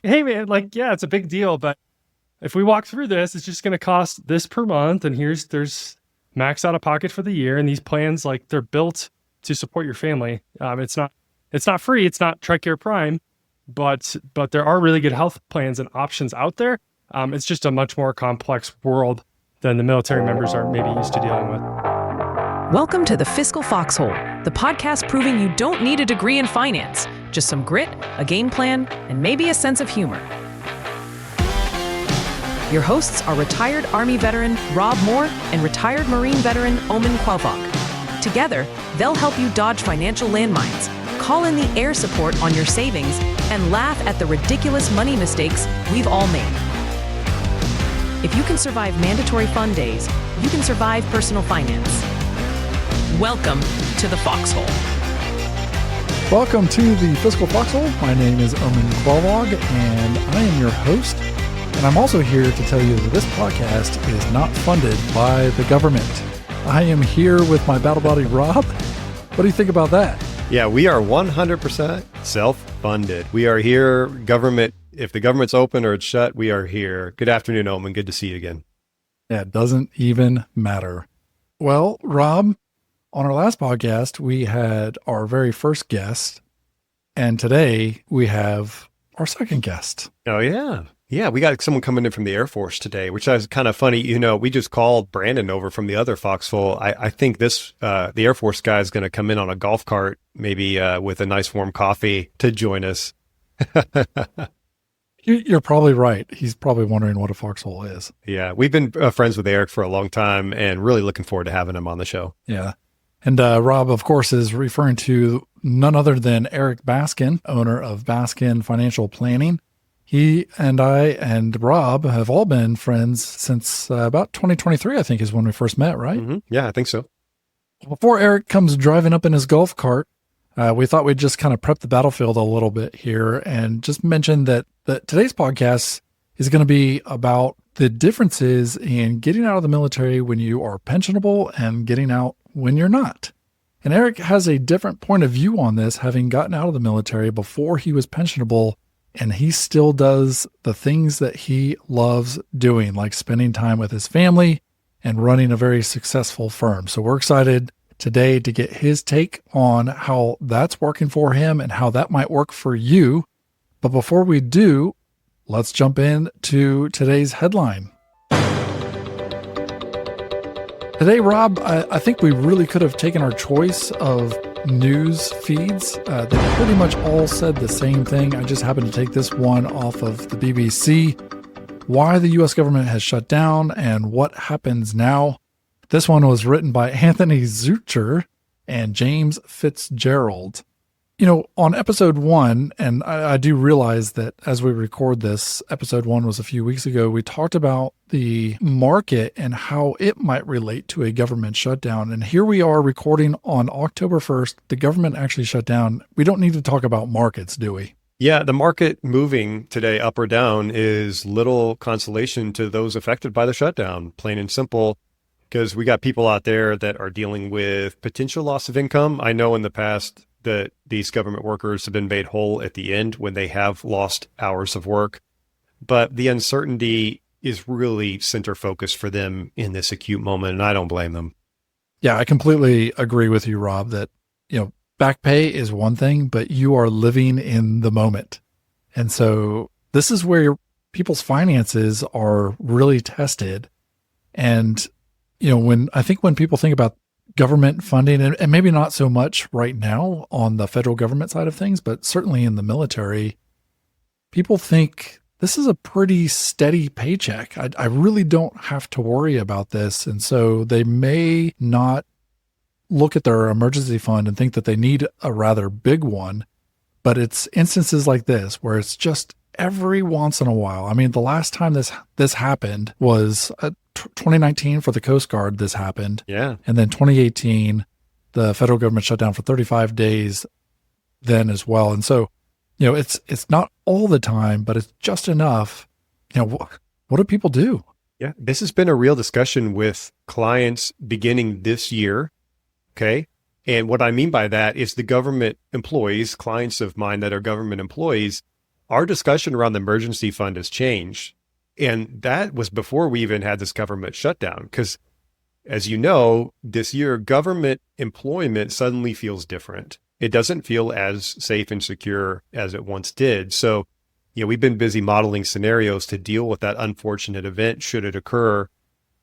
hey man, like, yeah, it's a big deal, but if we walk through this, it's just going to cost this per month. And there's max out of pocket for the year. And these plans, like, they're built to support your family. It's not free. It's not TRICARE Prime, but there are really good health plans and options out there. It's just a much more complex world than the military members are maybe used to dealing with. Welcome to the Fiscal Foxhole, the podcast proving you don't need a degree in finance, just some grit, a game plan, and maybe a sense of humor. Your hosts are retired Army veteran Rob Moore and retired Marine veteran Omen and Rob. Together, they'll help you dodge financial landmines, call in the air support on your savings, and laugh at the ridiculous money mistakes we've all made. If you can survive mandatory fund days, you can survive personal finance. Welcome to the Foxhole. Welcome to the Fiscal Foxhole. My name is Omen and and I am your host. And I'm also here to tell you that this podcast is not funded by the government. I am here with my battle buddy, Rob. What do you think about that? Yeah, we are 100% self-funded. We are here, government. If the government's open or it's shut, we are here. Good afternoon, Omen. Good to see you again. Yeah, it doesn't even matter. Well, Rob, on our last podcast, we had our very first guest, and today we have our second guest. Oh, yeah. Yeah, we got someone coming in from the Air Force today, which is kind of funny. You know, we just called Brandon over from the other Foxhole. I think the Air Force guy is going to come in on a golf cart, maybe with a nice warm coffee to join us. You're probably right. He's probably wondering what a foxhole is. Yeah, we've been friends with Eric for a long time and really looking forward to having him on the show. Yeah. And Rob, of course, is referring to none other than Erik Baskin, owner of Baskin Financial Planning. He and I and Rob have all been friends since about 2023, I think, is when we first met, right? Mm-hmm. Yeah, I think so. Before Eric comes driving up in his golf cart, we thought we'd just kind of prep the battlefield a little bit here and just mention that today's podcast is going to be about the differences in getting out of the military when you are pensionable and getting out when you're not. And Eric has a different point of view on this, having gotten out of the military before he was pensionable, and he still does the things that he loves doing, like spending time with his family and running a very successful firm. So we're excited today to get his take on how that's working for him and how that might work for you. But before we do, let's jump into today's headline. Today, Rob, I think we really could have taken our choice of news feeds. They pretty much all said the same thing. I just happened to take this one off of the BBC. Why the U.S. government has shut down and what happens now. This one was written by Anthony Zucher and James Fitzgerald. You know, on episode 1, and I do realize that as we record this, episode 1 was a few weeks ago, we talked about the market and how it might relate to a government shutdown. And here we are recording on October 1st. The government actually shut down. We don't need to talk about markets, do we? Yeah, the market moving today up or down is little consolation to those affected by the shutdown, plain and simple. Because we got people out there that are dealing with potential loss of income. I know in the past that these government workers have been made whole at the end when they have lost hours of work. But the uncertainty is really center focused for them in this acute moment, and I don't blame them. Yeah, I completely agree with you, Rob, that, back pay is one thing, but you are living in the moment. And so this is where people's finances are really tested. And when people think about government funding, and maybe not so much right now on the federal government side of things, but certainly in the military, people think this is a pretty steady paycheck. I really don't have to worry about this. And so they may not look at their emergency fund and think that they need a rather big one, but it's instances like this where it's just every once in a while. I mean, the last time this happened was 2019 for the Coast Guard. This happened. Yeah. And then 2018, the federal government shut down for 35 days then as well. And so, it's not all the time, but it's just enough. What do people do? Yeah. This has been a real discussion with clients beginning this year. Okay. And what I mean by that is the government employees, clients of mine that are government employees, our discussion around the emergency fund has changed. And that was before we even had this government shutdown. Because as you know, this year, government employment suddenly feels different. It doesn't feel as safe and secure as it once did. So, we've been busy modeling scenarios to deal with that unfortunate event should it occur.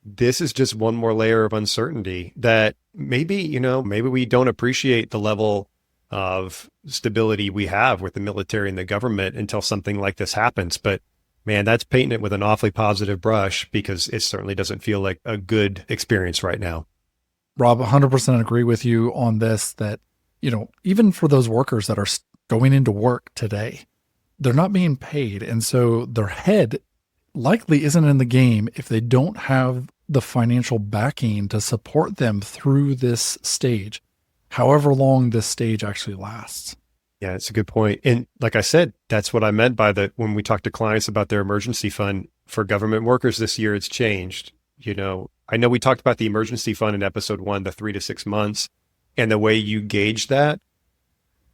This is just one more layer of uncertainty that maybe we don't appreciate the level of stability we have with the military and the government until something like this happens. But man, that's painting it with an awfully positive brush, because it certainly doesn't feel like a good experience right now. Rob, 100% agree with you on this, that, even for those workers that are going into work today, they're not being paid. And so their head likely isn't in the game if they don't have the financial backing to support them through this stage, however long this stage actually lasts. Yeah, it's a good point. And like I said, that's what I meant by when we talk to clients about their emergency fund for government workers this year, it's changed. I know we talked about the emergency fund in episode 1, the 3 to 6 months, and the way you gauge that.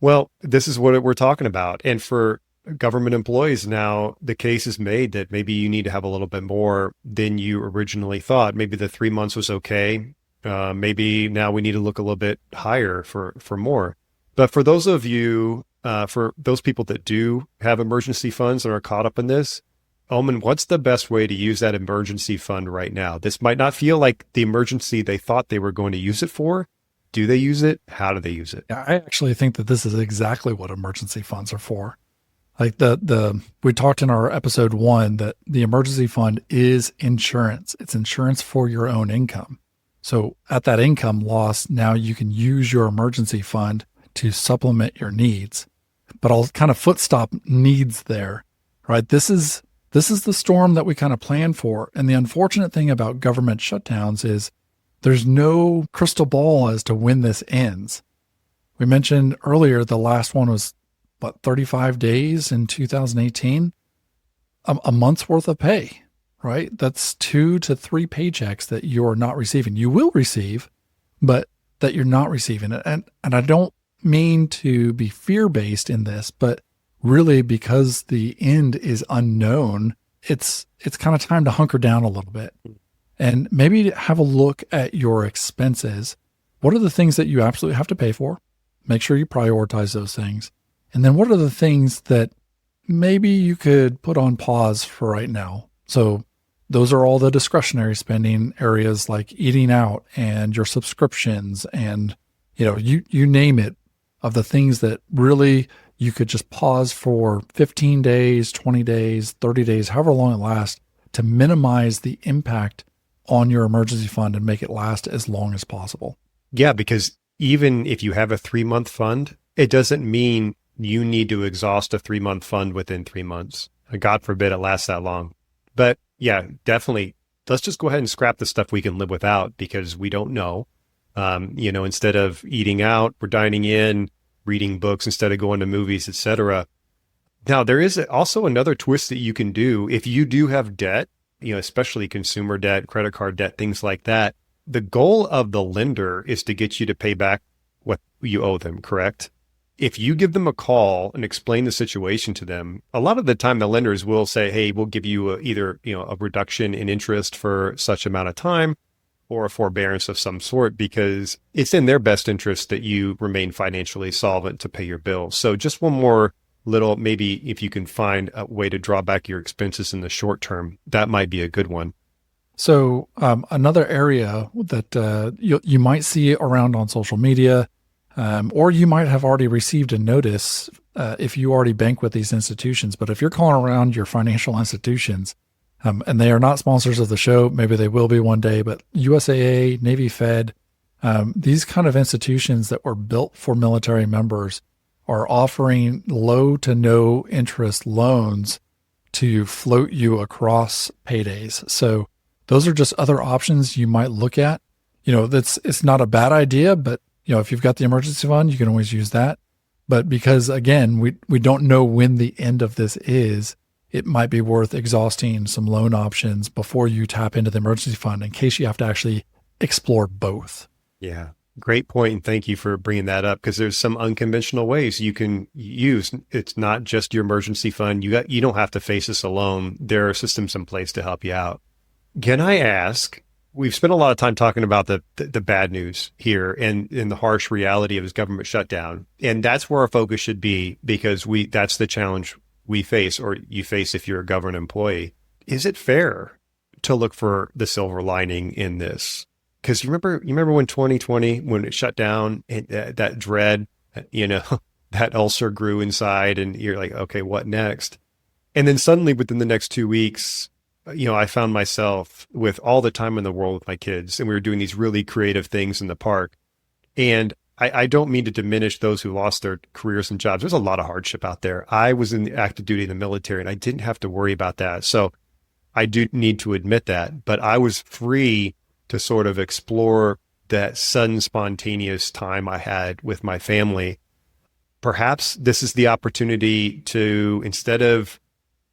Well, this is what we're talking about. And for government employees now, the case is made that maybe you need to have a little bit more than you originally thought. Maybe the 3 months was okay. Maybe now we need to look a little bit higher for more. But for those of you, for those people that do have emergency funds and are caught up in this, Omen, what's the best way to use that emergency fund right now? This might not feel like the emergency they thought they were going to use it for. Do they use it? How do they use it? Yeah, I actually think that this is exactly what emergency funds are for. Like we talked in our episode 1 that the emergency fund is insurance. It's insurance for your own income. So at that income loss, now you can use your emergency fund to supplement your needs. But I'll kind of foot stop needs there, right? This is the storm that we kind of plan for. And the unfortunate thing about government shutdowns is there's no crystal ball as to when this ends. We mentioned earlier the last one was 35 days in 2018, a month's worth of pay, right? That's 2 to 3 paychecks that you're not receiving. You will receive, but that you're not receiving it. And I don't mean to be fear-based in this, but really because the end is unknown, it's kind of time to hunker down a little bit and maybe have a look at your expenses. What are the things that you absolutely have to pay for? Make sure you prioritize those things. And then what are the things that maybe you could put on pause for right now? So those are all the discretionary spending areas like eating out and your subscriptions and, you name it, of the things that really you could just pause for 15 days, 20 days, 30 days, however long it lasts, to minimize the impact on your emergency fund and make it last as long as possible. Yeah, because even if you have a 3-month fund, it doesn't mean you need to exhaust a 3-month fund within 3 months. God forbid it lasts that long. But yeah, definitely, let's just go ahead and scrap the stuff we can live without, because we don't know. Instead of eating out, we're dining in, reading books instead of going to movies, etc. Now, there is also another twist that you can do if you do have debt, especially consumer debt, credit card debt, things like that. The goal of the lender is to get you to pay back what you owe them, correct? If you give them a call and explain the situation to them, a lot of the time the lenders will say, hey, we'll give you either a reduction in interest for such amount of time or a forbearance of some sort, because it's in their best interest that you remain financially solvent to pay your bills. So just one more little, maybe if you can find a way to draw back your expenses in the short term, that might be a good one. So another area that you might see around on social media, or you might have already received a notice if you already bank with these institutions. But if you're calling around your financial institutions, and they are not sponsors of the show, maybe they will be one day, but USAA, Navy Fed, these kind of institutions that were built for military members are offering low to no interest loans to float you across paydays. So those are just other options you might look at. It's not a bad idea, but if you've got the emergency fund, you can always use that. But because again, we don't know when the end of this is, it might be worth exhausting some loan options before you tap into the emergency fund in case you have to actually explore both. Yeah. Great point, and thank you for bringing that up, because there's some unconventional ways you can use. It's not just your emergency fund. You don't have to face this alone. There are systems in place to help you out. Can I ask? We've spent a lot of time talking about the bad news here and in the harsh reality of this government shutdown, and that's where our focus should be, because that's the challenge we face, or you face if you're a government employee. Is it fair to look for the silver lining in this? Because you remember when 2020, when it shut down, and that dread, that ulcer grew inside, and you're like, okay, what next? And then suddenly within the next 2 weeks, I found myself with all the time in the world with my kids, and we were doing these really creative things in the park. And I don't mean to diminish those who lost their careers and jobs. There's a lot of hardship out there. I was in the active duty in the military, and I didn't have to worry about that. So I do need to admit that, but I was free to sort of explore that sudden spontaneous time I had with my family. Perhaps this is the opportunity to, instead of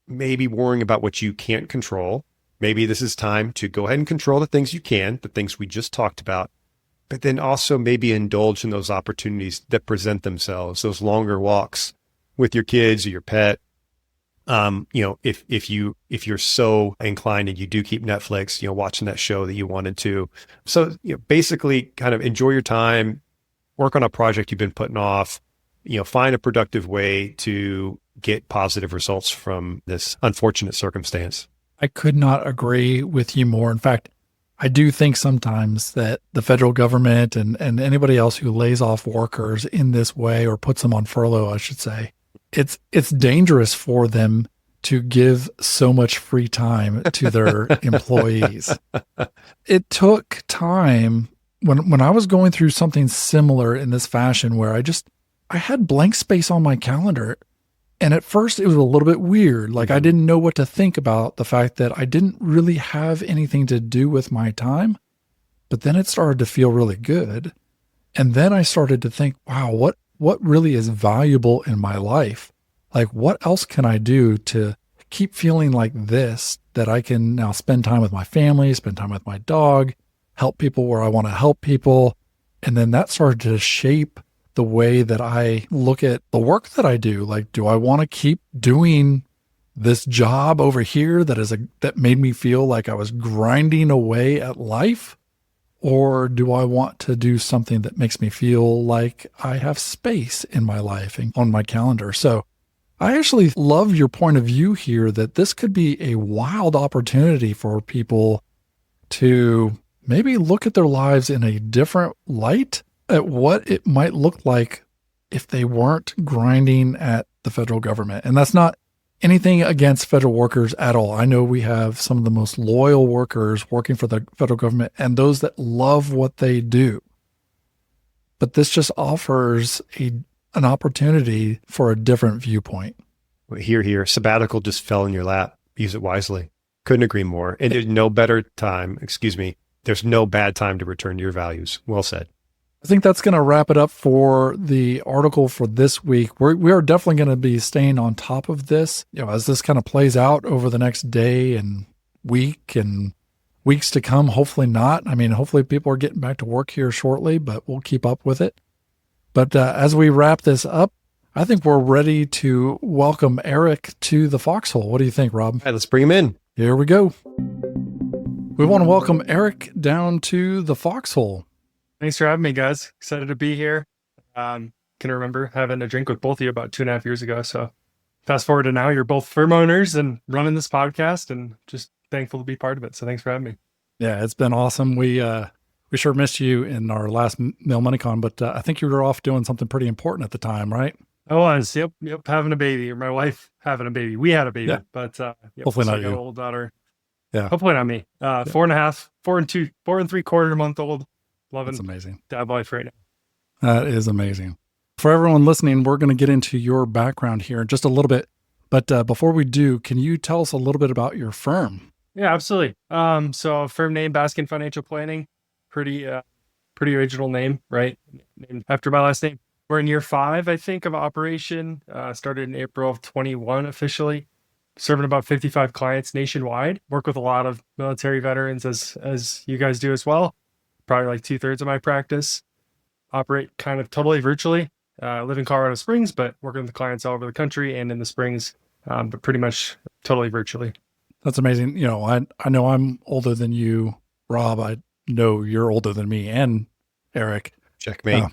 maybe worrying about what you can't control, maybe this is time to go ahead and control the things you can, the things we just talked about, but then also maybe indulge in those opportunities that present themselves, those longer walks with your kids or your pet. If you're so inclined and you do keep Netflix, watching that show that you wanted to. So, basically kind of enjoy your time, work on a project you've been putting off, find a productive way to get positive results from this unfortunate circumstance. I could not agree with you more. In fact, I do think sometimes that the federal government and anybody else who lays off workers in this way, or puts them on furlough, I should say, it's dangerous for them to give so much free time to their employees. It took time when I was going through something similar in this fashion, where I had blank space on my calendar. And at first it was a little bit weird. Like, I didn't know what to think about the fact that I didn't really have anything to do with my time. But then it started to feel really good. And then I started to think, wow, what really is valuable in my life? Like, what else can I do to keep feeling like this, that I can now spend time with my family, spend time with my dog, help people where I want to help people. And then that started to shape the way that I look at the work that I do. Like, do I want to keep doing this job over here that made me feel like I was grinding away at life? Or do I want to do something that makes me feel like I have space in my life and on my calendar? So I actually love your point of view here, that this could be a wild opportunity for people to maybe look at their lives in a different light, at what it might look like if they weren't grinding at the federal government. And that's not anything against federal workers at all. I know we have some of the most loyal workers working for the federal government, and those that love what they do. But this just offers an opportunity for a different viewpoint. Here, sabbatical just fell in your lap. Use it wisely. Couldn't agree more. And there's no better time, there's no bad time to return to your values. Well said. I think that's going to wrap it up for the article for this week. We are definitely going to be staying on top of this, as this kind of plays out over the next day and week and weeks to come. Hopefully not. I mean, hopefully people are getting back to work here shortly, but we'll keep up with it. But as we wrap this up, I think we're ready to welcome Erik to the Foxhole. What do you think, Rob? All right, let's bring him in. Here we go. We want to welcome Erik down to the Foxhole. Thanks for having me, guys. Excited to be here. Can remember having a drink with both of you about 2.5 years ago. So fast forward to now, you're both firm owners and running this podcast, and just thankful to be part of it. So thanks for having me. Yeah, it's been awesome. We sure missed you in our last Mail MoneyCon, but I think you were off doing something pretty important at the time, right? I was. Yep. Having a baby, or my wife having a baby. We had a baby, but hopefully so not I got you. an old daughter. Yeah. Hopefully not me. 4.5, 4 and 3/4 month old. Loving That's amazing. dad life right now. That is amazing. For everyone listening, we're going to get into your background here in just a little bit. But before we do, can you tell us a little bit about your firm? Yeah, absolutely. So firm name, Baskin Financial Planning. Pretty original name, right? Named after my last name. We're in year 5, I think, of operation. Started in April of 21 officially. Serving about 55 clients nationwide. Work with a lot of military veterans, as you guys do as well. Probably like 2/3 of my practice. operate kind of totally virtually. I live in Colorado Springs, but working with clients all over the country and in the Springs, but pretty much totally virtually. That's amazing. I know I'm older than you, Rob. I know you're older than me and Erik. Checkmate.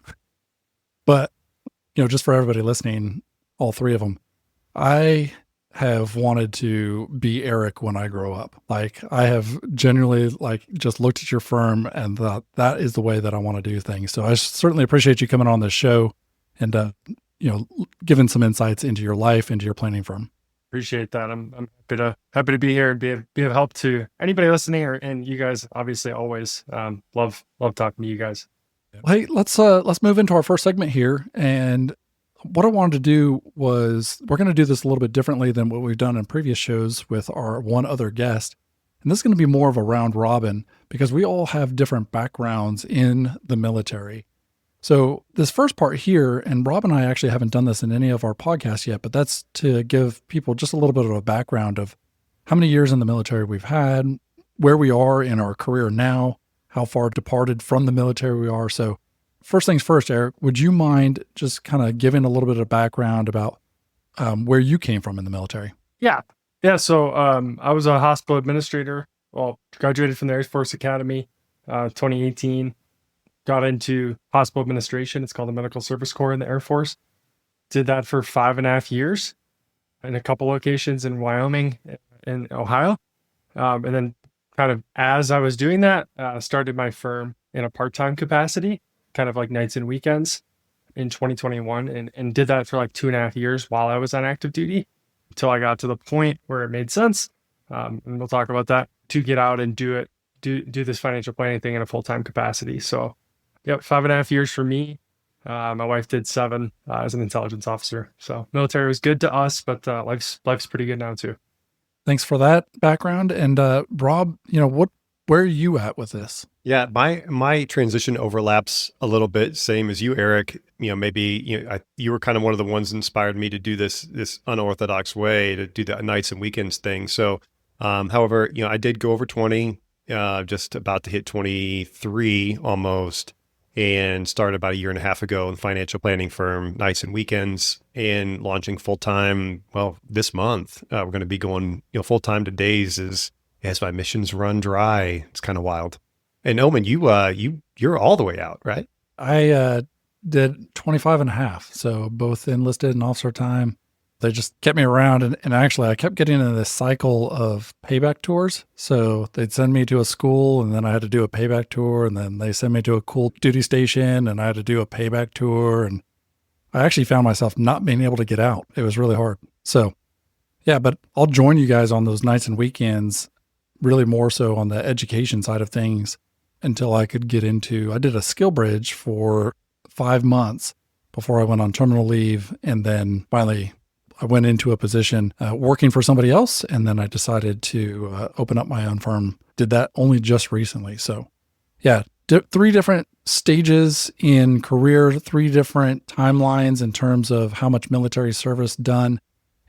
But, just for everybody listening, all three of them, I have wanted to be Erik when I grow up. Like, I have genuinely just looked at your firm and thought that is the way that I want to do things. So I certainly appreciate you coming on this show and, giving some insights into your life, into your planning firm. Appreciate that. I'm happy to be here and be of help to anybody listening, and you guys. Obviously, always love talking to you guys. Well, hey, let's move into our first segment here. And what I wanted to do was, we're going to do this a little bit differently than what we've done in previous shows with our one other guest. And this is going to be more of a round robin because we all have different backgrounds in the military. So this first part here, and Rob and I actually haven't done this in any of our podcasts yet, but that's to give people just a little bit of a background of how many years in the military we've had, where we are in our career now, how far departed from the military we are. So first things first, Erik, would you mind just kind of giving a little bit of background about where you came from in the military? Yeah. So I was a hospital administrator. Well, graduated from the Air Force Academy, 2018. Got into hospital administration. It's called the Medical Service Corps in the Air Force. Did that for 5.5 years in a couple locations in Wyoming and Ohio. And then kind of as I was doing that, started my firm in a part-time capacity, kind of like nights and weekends in 2021 and did that for like 2.5 years while I was on active duty until I got to the point where it made sense. And we'll talk about that to get out and do this financial planning thing in a full-time capacity. So yep, 5.5 years for me. My wife did 7 as an intelligence officer. So military was good to us, but life's pretty good now too. Thanks for that background. And Rob, where are you at with this? Yeah, my transition overlaps a little bit, same as you, Erik. Maybe you were kind of one of the ones that inspired me to do this unorthodox way to do the nights and weekends thing. So, however, I did go over 20, just about to hit 23 almost. And started about 1.5 years ago in the financial planning firm, nights and weekends, and launching full time. Well, this month we're going to be going full time to days as my missions run dry. It's kind of wild. And Omen, you're all the way out, right? I did 25 and a half, so both enlisted and officer time. They just kept me around, and actually I kept getting into this cycle of payback tours. So they'd send me to a school, and then I had to do a payback tour, and then they send me to a cool duty station, and I had to do a payback tour, and I actually found myself not being able to get out. It was really hard. So yeah, but I'll join you guys on those nights and weekends, really more so on the education side of things until I could get into, I did a skill bridge for 5 months before I went on terminal leave, and then finally I went into a position working for somebody else, and then I decided to open up my own firm. Did that only just recently. So yeah, 3 different stages in career, 3 different timelines in terms of how much military service done.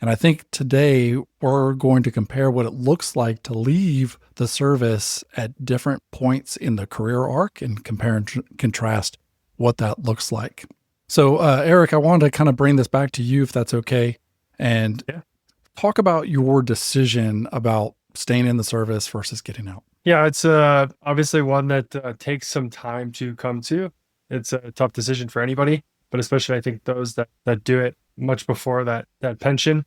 And I think today we're going to compare what it looks like to leave the service at different points in the career arc and compare and contrast what that looks like. So Erik, I wanted to kind of bring this back to you, if that's okay. And talk about your decision about staying in the service versus getting out. Yeah, it's obviously one that takes some time to come to. It's a tough decision for anybody, but especially I think those that do it much before that pension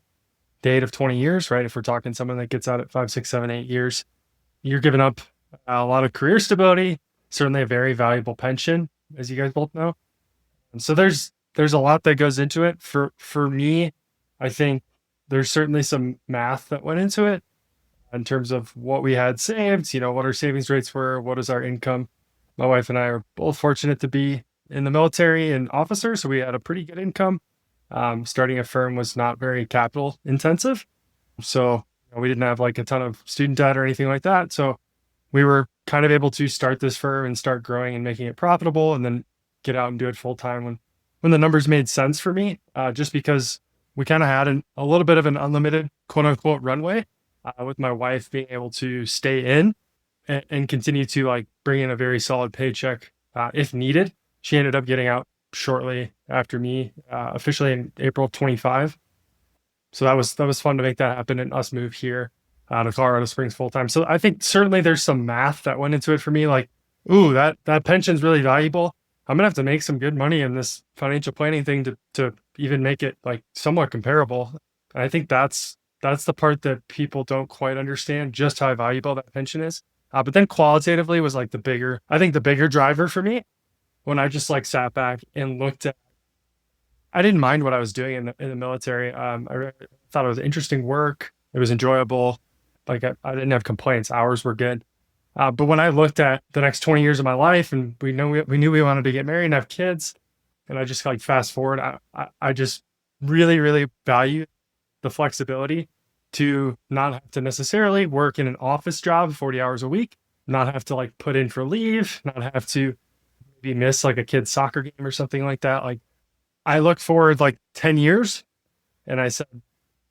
date of 20 years, right? If we're talking someone that gets out at 5, 6, 7, 8 years, you're giving up a lot of career stability, certainly a very valuable pension, as you guys both know. And so there's a lot that goes into it. For me, I think there's certainly some math that went into it in terms of what we had saved, what our savings rates were, what is our income. My wife and I are both fortunate to be in the military and officers, so we had a pretty good income. Starting a firm was not very capital intensive. So we didn't have like a ton of student debt or anything like that. So we were kind of able to start this firm and start growing and making it profitable, and then get out and do it full time when the numbers made sense for me, just because we kind of had a little bit of an unlimited quote unquote runway with my wife being able to stay in and continue to like bring in a very solid paycheck if needed. She ended up getting out shortly after me, officially in April of 25. So that was fun to make that happen and us move here to Colorado Springs full time. So I think certainly there's some math that went into it for me. Like, ooh, that pension's really valuable. I'm gonna have to make some good money in this financial planning thing to even make it like somewhat comparable. And I think that's the part that people don't quite understand, just how valuable that pension is. But then qualitatively was like the bigger driver for me when I just like sat back and looked at. I didn't mind what I was doing in the military. I thought it was interesting work. It was enjoyable. Like I didn't have complaints. Hours were good. But when I looked at the next 20 years of my life, and we knew we wanted to get married and have kids, and I just like fast forward, I just really, really value the flexibility to not have to necessarily work in an office job 40 hours a week, not have to like put in for leave, not have to maybe miss like a kid's soccer game or something like that. Like I look forward like 10 years and I said,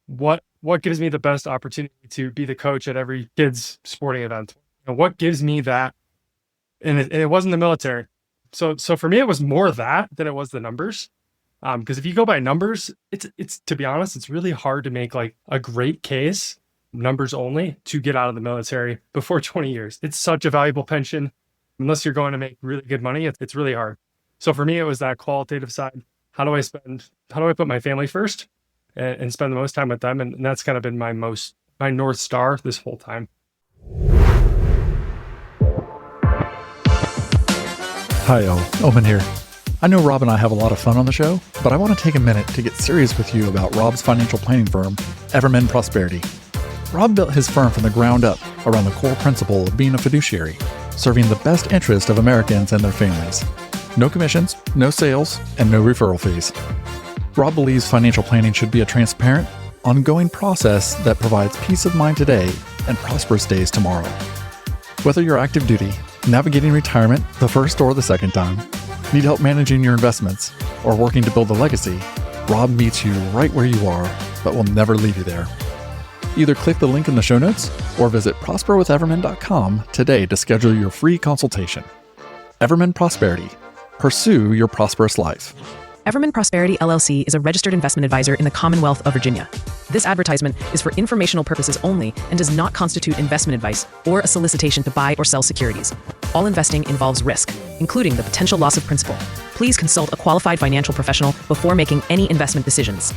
what gives me the best opportunity to be the coach at every kid's sporting event? And what gives me that? And it wasn't the military. So for me, it was more that than it was the numbers. Because if you go by numbers, it's to be honest, it's really hard to make like a great case, numbers only, to get out of the military before 20 years. It's such a valuable pension. Unless you're going to make really good money, it's really hard. So for me, it was that qualitative side. How do I put my family first and spend the most time with them? And that's kind of been my North Star this whole time. Hi, y'all. Omen here. I know Rob and I have a lot of fun on the show, but I want to take a minute to get serious with you about Rob's financial planning firm, Everman Prosperity. Rob built his firm from the ground up around the core principle of being a fiduciary, serving the best interest of Americans and their families. No commissions, no sales, and no referral fees. Rob believes financial planning should be a transparent, ongoing process that provides peace of mind today and prosperous days tomorrow. Whether you're active duty, navigating retirement the first or the second time, need help managing your investments, or working to build a legacy, Rob meets you right where you are, but will never leave you there. Either click the link in the show notes or visit prosperwitheverman.com today to schedule your free consultation. Everman Prosperity. Pursue your prosperous life. Everman Prosperity LLC is a registered investment advisor in the Commonwealth of Virginia. This advertisement is for informational purposes only and does not constitute investment advice or a solicitation to buy or sell securities. All investing involves risk, including the potential loss of principal. Please consult a qualified financial professional before making any investment decisions.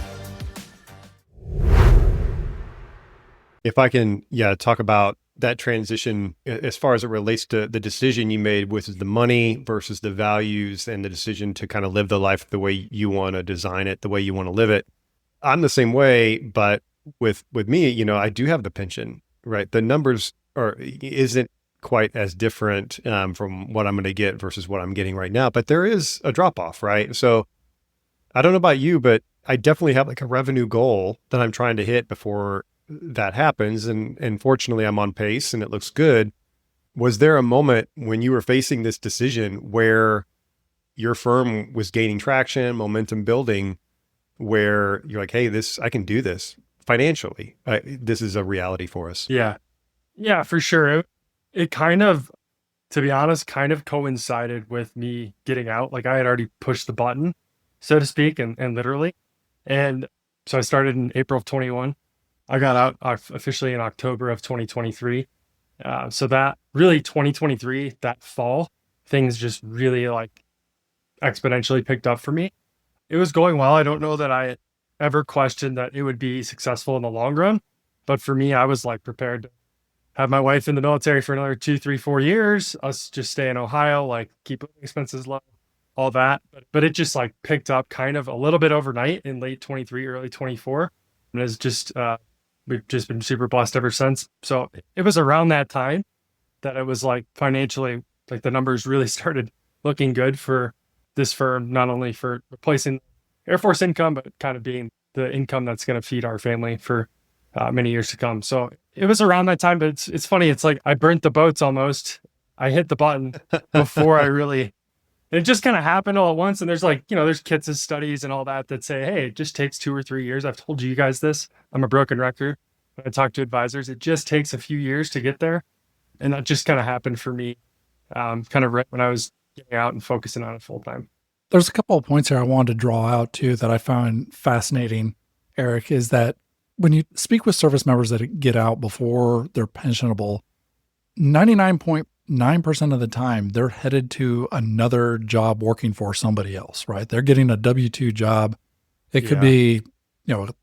If I can, talk about that transition as far as it relates to the decision you made with the money versus the values and the decision to kind of live the life the way you want to design it, the way you want to live it. I'm the same way, but with me, I do have the pension, right? The numbers isn't quite as different from what I'm going to get versus what I'm getting right now, but there is a drop off, right? So I don't know about you, but I definitely have like a revenue goal that I'm trying to hit before that happens. And fortunately I'm on pace and it looks good. Was there a moment when you were facing this decision where your firm was gaining traction, momentum building, where you're like, hey, I can do this financially. This is a reality for us. Yeah, for sure. It kind of, to be honest, kind of coincided with me getting out. Like I had already pushed the button, so to speak, and literally. And so I started in April of 21. I got out officially in October of 2023. So that really 2023, that fall, things just really like exponentially picked up for me. It was going well. I don't know that I ever questioned that it would be successful in the long run. But for me, I was like prepared to have my wife in the military for another 2, 3, 4 years, us just stay in Ohio, like keep expenses low, all that. But it just like picked up kind of a little bit overnight in late 23, early 24. And it's just, we've just been super blessed ever since. So it was around that time that it was like financially, like the numbers really started looking good for this firm, not only for replacing Air Force income, but kind of being the income that's going to feed our family for many years to come. So it was around that time, but it's funny. It's like I burnt the boats almost. I hit the button before it just kind of happened all at once. And there's like, there's Kitz's studies and all that say, hey, it just takes 2 or 3 years. I've told you guys this. I'm a broken record. When I talk to advisors, it just takes a few years to get there. And that just kind of happened for me, kind of right when I was getting out and focusing on it full time. There's a couple of points here I wanted to draw out too that I found fascinating, Eric, is that when you speak with service members that get out before they're pensionable, 99.9% of the time, they're headed to another job working for somebody else, right? They're getting a W-2 job. It could be, a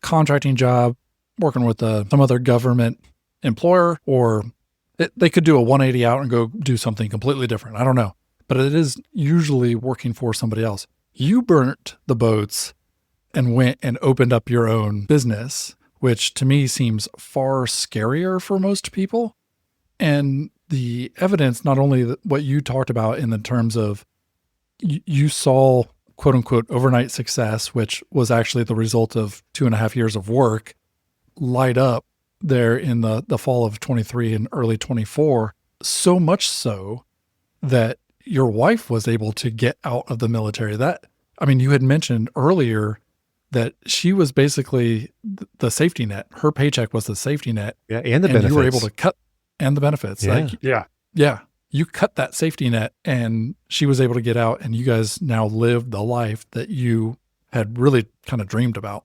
contracting job, working with some other government employer, or they could do a 180 out and go do something completely different. I don't know. But it is usually working for somebody else. You burnt the boats and went and opened up your own business, which to me seems far scarier for most people. And the evidence, not only what you talked about in the terms of you saw quote unquote overnight success, which was actually the result of 2.5 years of work, light up there in the fall of 23 and early 24, so much so that your wife was able to get out of the military. You had mentioned earlier that she was basically the safety net. Her paycheck was the safety net. Yeah, and the benefits. You were able to cut, and the benefits. Yeah. You cut that safety net and she was able to get out, and you guys now live the life that you had really kind of dreamed about.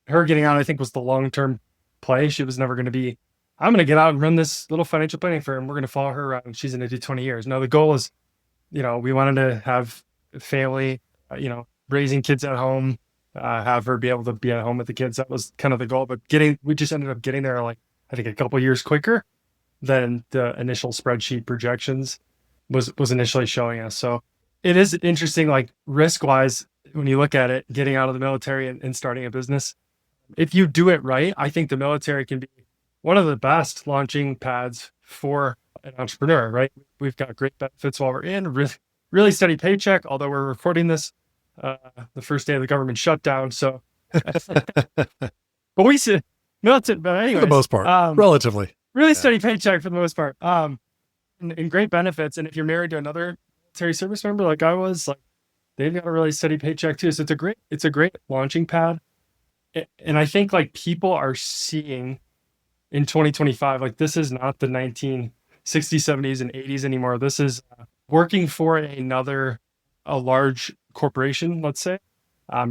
Her getting out, I think, was the long-term play. She was never going to be, I'm going to get out and run this little financial planning firm. We're going to follow her around. She's going to do 20 years. No, the goal is, we wanted to have a family, raising kids at home, have her be able to be at home with the kids. That was kind of the goal. But we just ended up getting there, I think, a couple of years quicker than the initial spreadsheet projections was initially showing us. So it is interesting, risk-wise, when you look at it, getting out of the military and starting a business. If you do it right, I think the military can be one of the best launching pads for an entrepreneur, right? We've got great benefits while we're in, really, really steady paycheck, although we're recording this the first day of the government shutdown. So, but we see military, but anyways, for the most part, relatively. Really steady paycheck for the most part. And great benefits. And if you're married to another military service member, like I was, they've got a really steady paycheck too. So it's a great launching pad. And I think people are seeing in 2025, this is not the 1960s, 70s, and 80s anymore. This is working for a large corporation, let's say,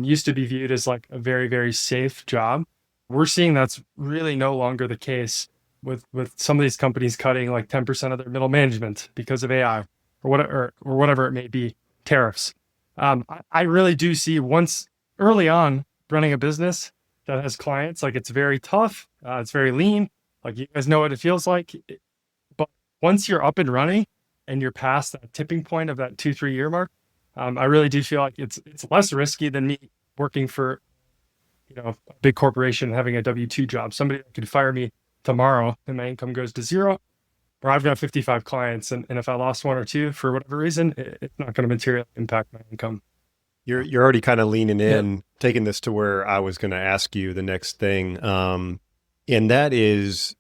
used to be viewed as a very, very safe job. We're seeing that's really no longer the case with some of these companies cutting 10% of their middle management because of AI or whatever it may be, tariffs. I really do see once early on running a business that has clients, it's very tough. It's very lean. You guys know what it feels like. But once you're up and running and you're past that tipping point of that 2-3 year mark, I really do feel like it's less risky than me working for, a big corporation and having a W-2 job. Somebody that could fire me tomorrow and my income goes to zero, or I've got 55 clients. And if I lost one or two for whatever reason, it's not going to materially impact my income. You're already kind of leaning in, taking this to where I was going to ask you the next thing. And that is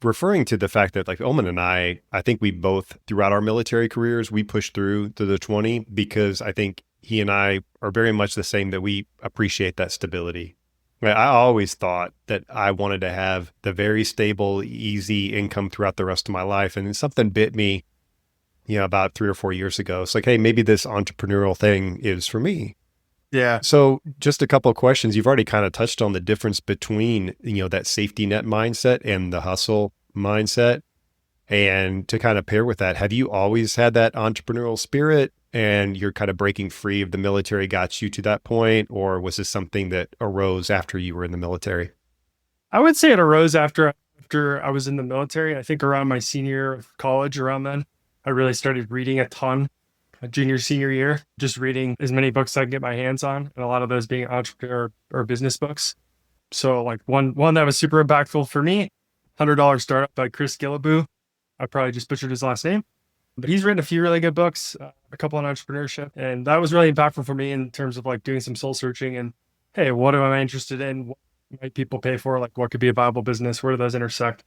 referring to the fact that Omen and I think we both, throughout our military careers, we pushed through to the 20 because I think he and I are very much the same, that we appreciate that stability. I always thought that I wanted to have the very stable, easy income throughout the rest of my life. And something bit me, about 3 or 4 years ago. It's hey, maybe this entrepreneurial thing is for me. Yeah. So just a couple of questions. You've already kind of touched on the difference between, that safety net mindset and the hustle mindset. And to kind of pair with that, have you always had that entrepreneurial spirit and you're kind of breaking free of the military got you to that point? Or was this something that arose after you were in the military? I would say it arose after I was in the military. I think around my senior year of college, around then, I really started reading a ton. Junior, senior year, just reading as many books I can get my hands on, and a lot of those being entrepreneur or business books. So one that was super impactful for me, $100 Startup by Chris Gillaboo. I probably just butchered his last name, but he's written a few really good books, a couple on entrepreneurship. And that was really impactful for me in terms of doing some soul searching and, hey, what am I interested in? What might people pay for? What could be a viable business? Where do those intersect?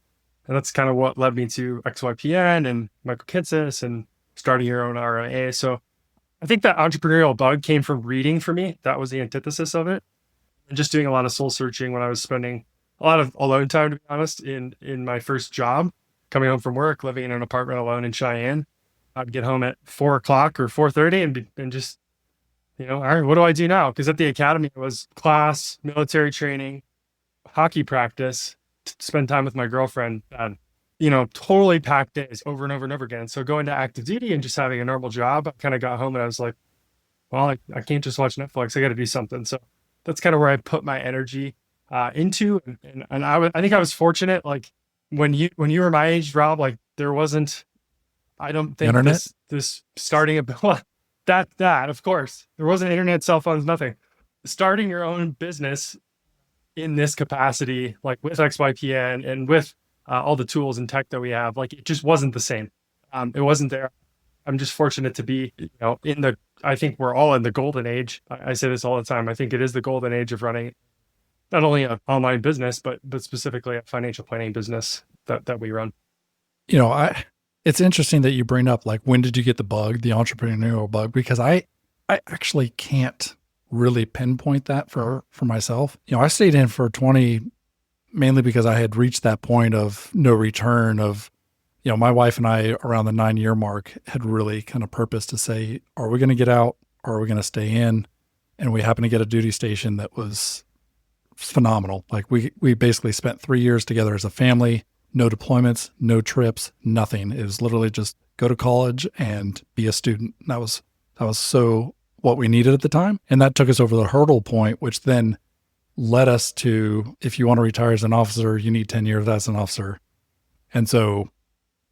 And that's kind of what led me to XYPN and Michael Kitces and starting your own RIA. So I think that entrepreneurial bug came from reading for me. That was the antithesis of it. And just doing a lot of soul searching when I was spending a lot of alone time, to be honest, in my first job, coming home from work, living in an apartment alone in Cheyenne. I'd get home at 4 o'clock or 4:30 and just, all right, what do I do now? Because at the academy it was class, military training, hockey practice, spend time with my girlfriend, and totally packed days over and over and over again. So going to active duty and just having a normal job, I kind of got home and I was like, well, I can't just watch Netflix. I got to do something. So that's kind of where I put my energy into. And I think I was fortunate. Like when you were my age, Rob, like there wasn't, I don't think Internet? this starting a, well, that of course there wasn't internet, cell phones, nothing. Starting your own business in this capacity, like with XYPN and with all the tools and tech that we have, like it just wasn't the same. It wasn't there. I'm just fortunate to be, I think we're all in the golden age. I say this all the time. I think it is the golden age of running not only an online business, but specifically a financial planning business that we run. It's interesting that you bring up, like, when did you get the bug, the entrepreneurial bug? Because I actually can't really pinpoint that for myself. I stayed in for 20, mainly because I had reached that point of no return of, my wife and I around the 9-year mark had really kind of purposed to say, are we going to get out or are we going to stay in? And we happened to get a duty station that was phenomenal. Like we basically spent 3 years together as a family, no deployments, no trips, nothing. It was literally just go to college and be a student. And that was so what we needed at the time. And that took us over the hurdle point, which then led us to, if you want to retire as an officer, you need 10 years as an officer. And so,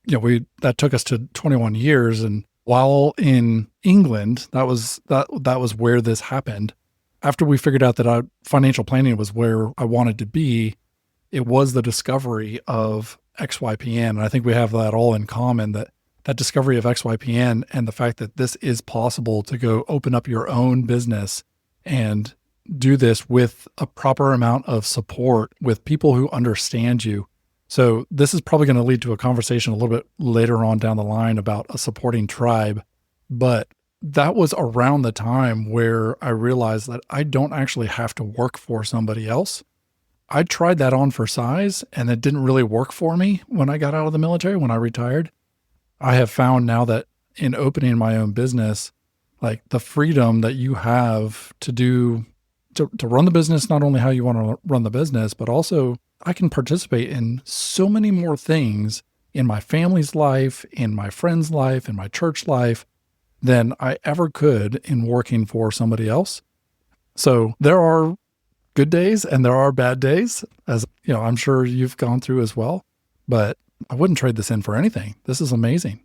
that took us to 21 years. And while in England, that was where this happened. After we figured out that financial planning was where I wanted to be, it was the discovery of XYPN. And I think we have that all in common, that discovery of XYPN and the fact that this is possible to go open up your own business and do this with a proper amount of support with people who understand you. So this is probably going to lead to a conversation a little bit later on down the line about a supporting tribe. But that was around the time where I realized that I don't actually have to work for somebody else. I tried that on for size and it didn't really work for me when I got out of the military, when I retired. I have found now that in opening my own business, like the freedom that you have to run the business, not only how you want to run the business, but also I can participate in so many more things in my family's life, in my friend's life, in my church life than I ever could in working for somebody else. So there are good days and there are bad days, as I'm sure you've gone through as well, but I wouldn't trade this in for anything. This is amazing.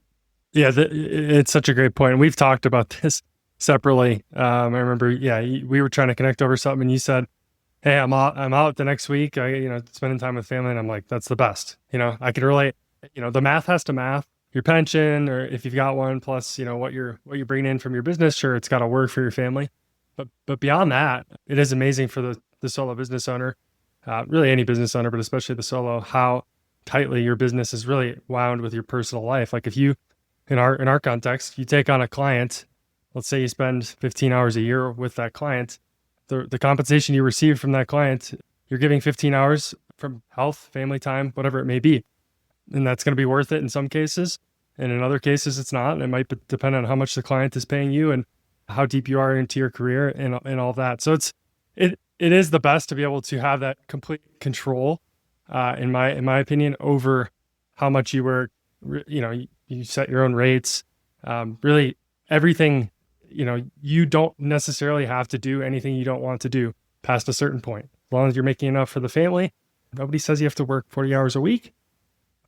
Yeah, it's such a great point. We've talked about this separately. I remember, we were trying to connect over something and you said, hey, I'm out the next week, spending time with family. And I'm like, that's the best. I could relate, the math has to math your pension, or if you've got one, plus, what you're bringing in from your business. Sure, it's got to work for your family. But beyond that, it is amazing for the solo business owner, really any business owner, but especially the solo, how tightly your business is really wound with your personal life. Like if you, in our context, you take on a client, let's say you spend 15 hours a year with that client, the compensation you receive from that client, you're giving 15 hours from health, family time, whatever it may be. And that's going to be worth it in some cases. And in other cases, it's not. And it might depend on how much the client is paying you and how deep you are into your career and all that. So it is the best to be able to have that complete control, in my opinion, over how much you work. You set your own rates, really everything. You don't necessarily have to do anything you don't want to do past a certain point. As long as you're making enough for the family, nobody says you have to work 40 hours a week.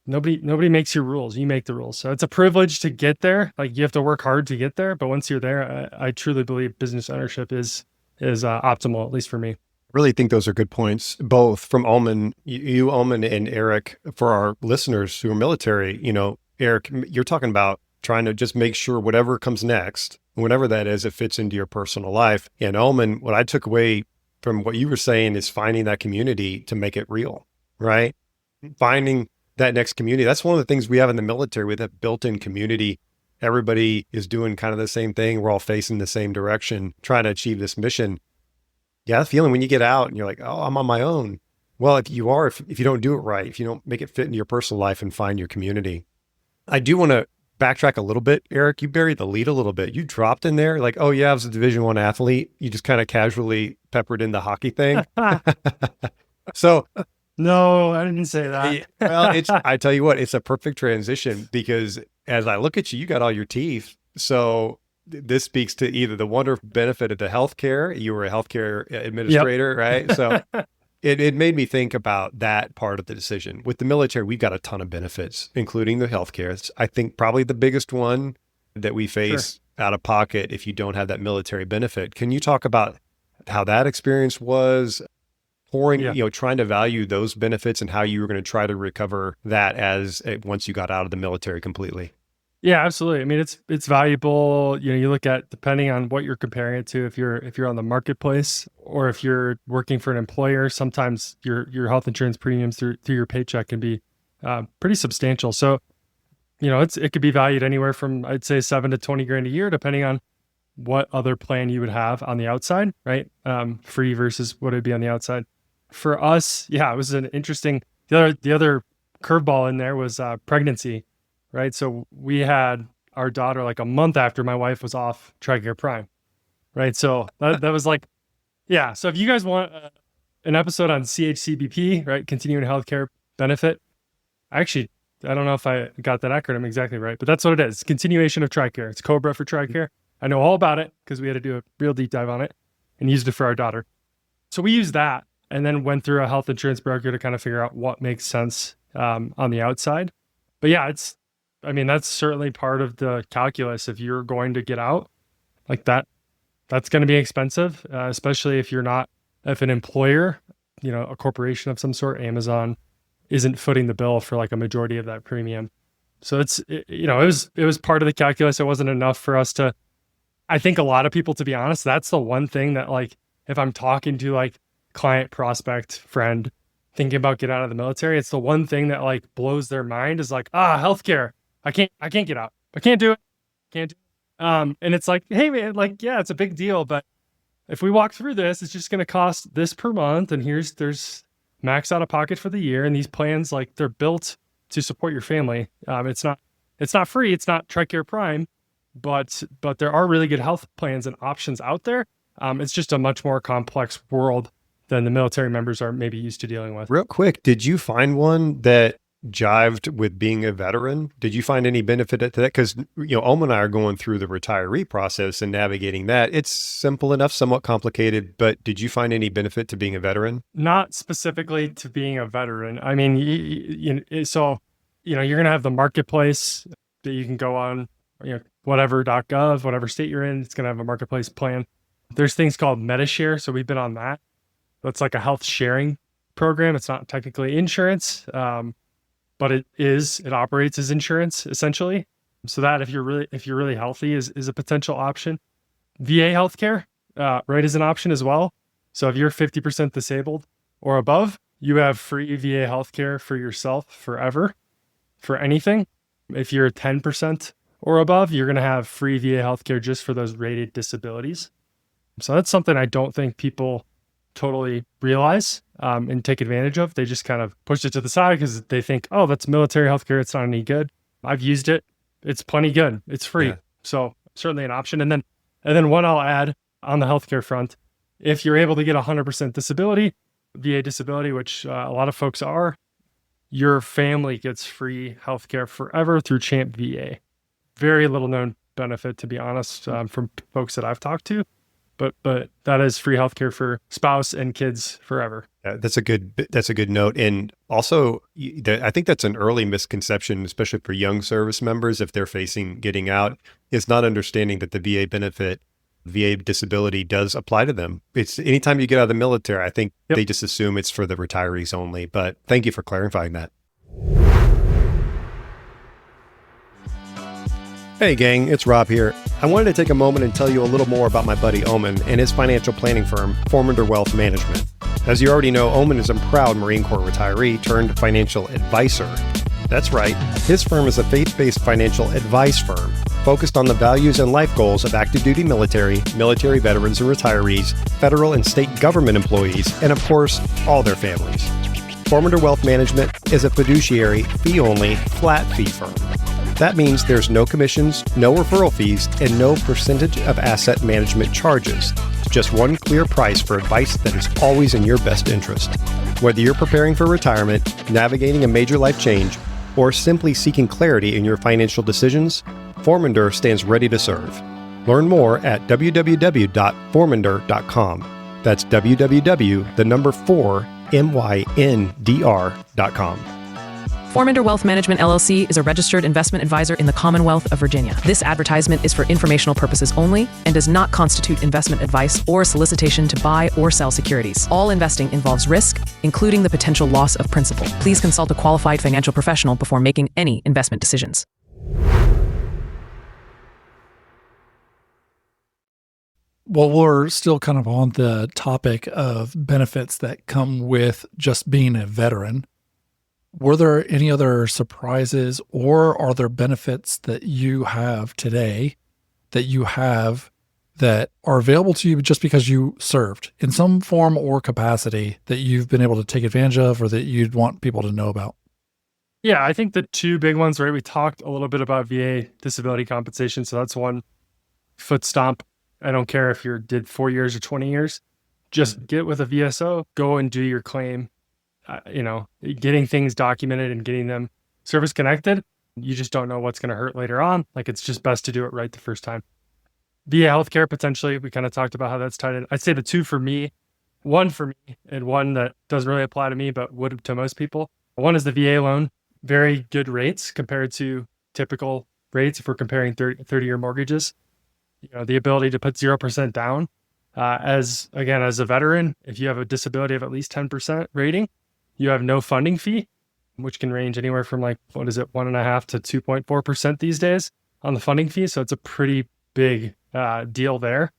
Nobody makes your rules. You make the rules. So it's a privilege to get there. Like you have to work hard to get there. But once you're there, I truly believe business ownership is optimal, at least for me. Really think those are good points, both from Omen, you, Omen, and Erik. For our listeners who are military, Erik, you're talking about trying to just make sure whatever comes next, whatever that is, it fits into your personal life. And Omen, what I took away from what you were saying is finding that community to make it real, right? Finding that next community. That's one of the things we have in the military with that built-in community. Everybody is doing kind of the same thing. We're all facing the same direction, trying to achieve this mission. Yeah, the feeling when you get out and you're like, oh, I'm on my own. Well, if you don't do it right, if you don't make it fit into your personal life and find your community. I do want to backtrack a little bit, Eric, you buried the lead a little bit. You dropped in there like, oh yeah, I was a Division I athlete. You just kind of casually peppered in the hockey thing. So No, I didn't say that. well, I tell you what, it's a perfect transition because as I look at you, you got all your teeth. So this speaks to either the wonderful benefit of the healthcare. You were a healthcare administrator, right? So it made me think about that part of the decision. With the military, we've got a ton of benefits, including the healthcare. It's, I think, probably the biggest one that we face out of pocket if you don't have that military benefit. Can you talk about how that experience was? Trying to value those benefits and how you were going to try to recover that once you got out of the military completely. Yeah, absolutely. I mean, it's valuable. You look at, depending on what you're comparing it to, if you're on the marketplace or if you're working for an employer, sometimes your health insurance premiums through your paycheck can be pretty substantial. So, it could be valued anywhere from, I'd say, $7 to $20 grand a year, depending on what other plan you would have on the outside, right? Free versus what it'd be on the outside. For us, it was an interesting. The other curveball in there was pregnancy, right? So we had our daughter like a month after my wife was off TRICARE Prime, right? So that was like, yeah. So if you guys want an episode on CHCBP, right, continuing healthcare benefit, I don't know if I got that acronym exactly right, but that's what it is. Continuation of TRICARE. It's COBRA for TRICARE. I know all about it because we had to do a real deep dive on it and used it for our daughter. So we used that and then went through a health insurance broker to kind of figure out what makes sense on the outside. But yeah, that's certainly part of the calculus. If you're going to get out like that, that's going to be expensive, especially if an employer, a corporation of some sort, Amazon, isn't footing the bill for like a majority of that premium. So it was part of the calculus. It wasn't enough for us to, I think a lot of people, to be honest, that's the one thing that, like, if I'm talking to like client, prospect, friend, thinking about getting out of the military, it's the one thing that like blows their mind is like, healthcare. I can't get out. I can't do it. Can't do it. And it's like, hey man, like, yeah, it's a big deal, but if we walk through this, it's just going to cost this per month. And there's max out of pocket for the year. And these plans, like, they're built to support your family. It's not free. It's not TRICARE Prime, but there are really good health plans and options out there. It's just a much more complex world than the military members are maybe used to dealing with. Real quick, did you find one that jived with being a veteran? Did you find any benefit to that? Because, Omen and I are going through the retiree process and navigating that. It's simple enough, somewhat complicated, but did you find any benefit to being a veteran? Not specifically to being a veteran. I mean, you're going to have the marketplace that you can go on, whatever.gov, whatever state you're in, it's going to have a marketplace plan. There's things called MediShare. So we've been on that. That's like a health sharing program. It's not technically insurance, but it operates as insurance essentially. So that if you're really healthy is a potential option. VA healthcare, right, is an option as well. So if you're 50% disabled or above, you have free VA healthcare for yourself forever for anything. If you're 10% or above, you're going to have free VA healthcare just for those rated disabilities. So that's something I don't think people totally realize and take advantage of. They just kind of push it to the side because they think, oh, that's military healthcare. It's not any good. I've used it. It's plenty good. It's free. Yeah. So certainly an option. And then one I'll add on the healthcare front, if you're able to get 100% disability, VA disability, which a lot of folks are, your family gets free healthcare forever through Champ VA. Very little known benefit, to be honest, from folks that I've talked to. But that is free healthcare for spouse and kids forever. That's a good note. And also, I think that's an early misconception, especially for young service members, if they're facing getting out, is not understanding that the VA benefit, VA disability does apply to them. It's anytime you get out of the military, I think They just assume it's for the retirees only. But thank you for clarifying that. Hey gang, it's Rob here. I wanted to take a moment and tell you a little more about my buddy Omen and his financial planning firm, Formander Wealth Management. As you already know, Omen is a proud Marine Corps retiree turned financial advisor. That's right, his firm is a faith-based financial advice firm focused on the values and life goals of active duty military veterans and retirees, federal and state government employees, and of course, all their families. Formander Wealth Management is a fiduciary, fee-only, flat-fee firm. That means there's no commissions, no referral fees, and no percentage of asset management charges. Just one clear price for advice that is always in your best interest. Whether you're preparing for retirement, navigating a major life change, or simply seeking clarity in your financial decisions, Formander stands ready to serve. Learn more at www.formander.com. That's www.4myndr.com. Formander Wealth Management LLC is a registered investment advisor in the Commonwealth of Virginia. This advertisement is for informational purposes only and does not constitute investment advice or solicitation to buy or sell securities. All investing involves risk, including the potential loss of principal. Please consult a qualified financial professional before making any investment decisions. Well, we're still kind of on the topic of benefits that come with just being a veteran. Were there any other surprises, or are there benefits that you have today that are available to you just because you served in some form or capacity that you've been able to take advantage of or that you'd want people to know about? Yeah, I think the two big ones, right? We talked a little bit about VA disability compensation. So that's one foot stomp. I don't care if you did 4 years or 20 years, just get with a VSO, go and do your claim. Getting things documented and getting them service connected, you just don't know what's going to hurt later on. Like, it's just best to do it right the first time. VA healthcare, potentially, we kind of talked about how that's tied in. I'd say the two for me, one for me and one that doesn't really apply to me, but would to most people. One is the VA loan, very good rates compared to typical rates if we're comparing 30-year mortgages. The ability to put 0% down. As a veteran, if you have a disability of at least 10% rating, you have no funding fee, which can range anywhere from 1.5% to 2.4% these days on the funding fee. So it's a pretty big deal there.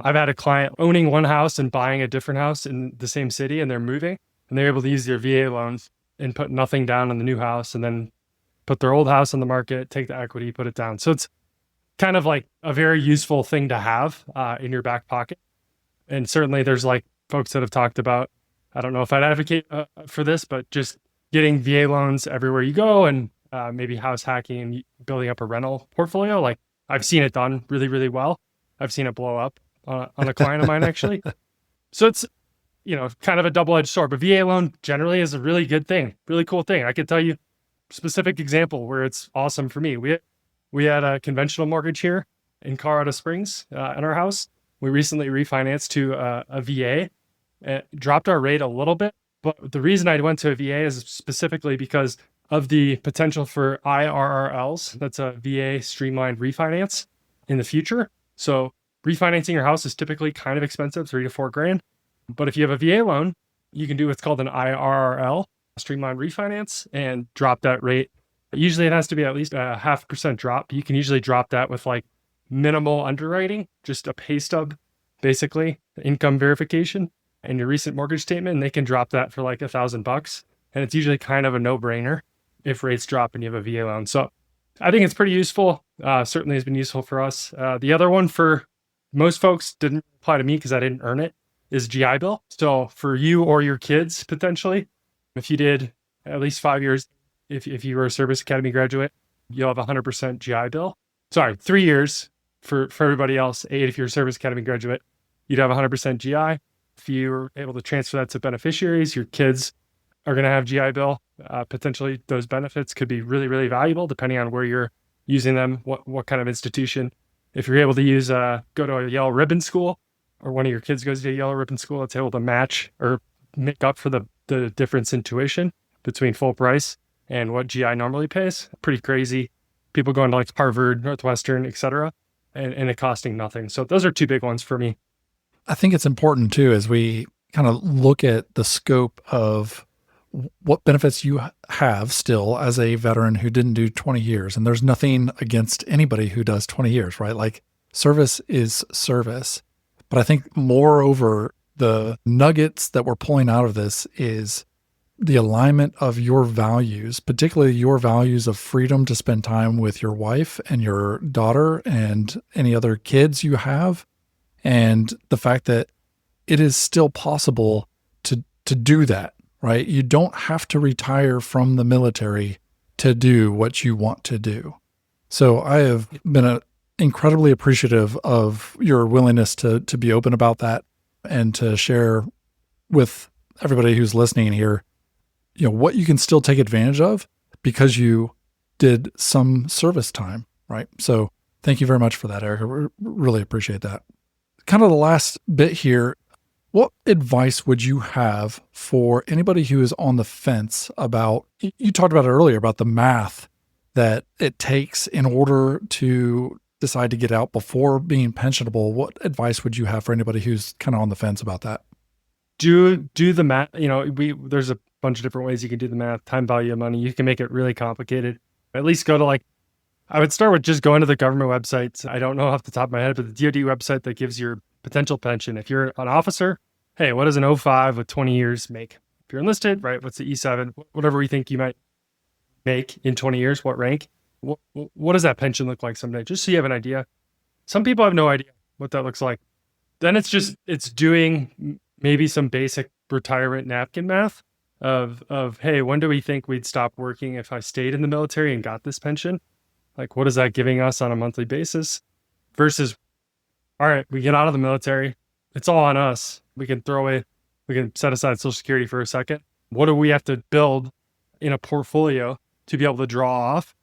I've had a client owning one house and buying a different house in the same city, and they're moving, and they're able to use their VA loans and put nothing down on the new house, and then put their old house on the market, take the equity, put it down. So it's kind of like a very useful thing to have in your back pocket. And certainly there's folks that have talked about, I don't know if I'd advocate for this, but just getting VA loans everywhere you go, and maybe house hacking and building up a rental portfolio. I've seen it done really, really well. I've seen it blow up on a client of mine, actually. So it's, kind of a double-edged sword, but VA loan generally is a really good thing, really cool thing. I could tell you a specific example where it's awesome for me. We had a conventional mortgage here in Colorado Springs in our house. We recently refinanced to a VA. It dropped our rate a little bit, but the reason I went to a VA is specifically because of the potential for IRRLs. That's a VA streamlined refinance in the future. So refinancing your house is typically kind of expensive, $3,000 to $4,000. But if you have a VA loan, you can do what's called an IRRL, streamlined refinance, and drop that rate. Usually it has to be at least a 0.5% drop. You can usually drop that with minimal underwriting, just a pay stub, basically, income verification, and your recent mortgage statement, and they can drop that for $1,000. And it's usually kind of a no-brainer if rates drop and you have a VA loan. So I think it's pretty useful. Certainly has been useful for us. The other one for most folks didn't apply to me because I didn't earn it, is GI Bill. So for you or your kids, potentially, if you did at least 5 years, if you were a Service Academy graduate, you'll have 100% GI Bill. Sorry, 3 years for everybody else. 8 if you're a Service Academy graduate, you'd have 100% GI. If you were able to transfer that to beneficiaries, your kids are going to have GI Bill. Potentially, those benefits could be really, really valuable depending on where you're using them, what kind of institution. If you're able to go to a yellow ribbon school, or one of your kids goes to a yellow ribbon school, it's able to match or make up for the difference in tuition between full price and what GI normally pays. Pretty crazy. People going to Harvard, Northwestern, et cetera, and it costing nothing. So those are two big ones for me. I think it's important too, as we kind of look at the scope of what benefits you have still as a veteran who didn't do 20 years. And there's nothing against anybody who does 20 years, right? Service is service. But I think moreover, the nuggets that we're pulling out of this is the alignment of your values, particularly your values of freedom to spend time with your wife and your daughter and any other kids you have. And the fact that it is still possible to do that, right? You don't have to retire from the military to do what you want to do. So I have been incredibly appreciative of your willingness to be open about that and to share with everybody who's listening here, what you can still take advantage of because you did some service time, right? So thank you very much for that, Eric. I really appreciate that. Kind of the last bit here, what advice would you have for anybody who is on the fence about, you talked about it earlier, about the math that it takes in order to decide to get out before being pensionable? What advice would you have for anybody who's kind of on the fence about that? Do the math. There's a bunch of different ways you can do the math. Time value of money. You can make it really complicated. At least go to I would start with just going to the government websites. I don't know off the top of my head, but the DoD website that gives your potential pension. If you're an officer, hey, what does an 05 with 20 years make? If you're enlisted, right, what's the E7? Whatever we think you might make in 20 years, what rank? What does that pension look like someday? Just so you have an idea. Some people have no idea what that looks like. Then it's doing maybe some basic retirement napkin math of hey, when do we think we'd stop working if I stayed in the military and got this pension? What is that giving us on a monthly basis? Versus, all right, we get out of the military. It's all on us. We can set aside Social Security for a second. What do we have to build in a portfolio to be able to draw off,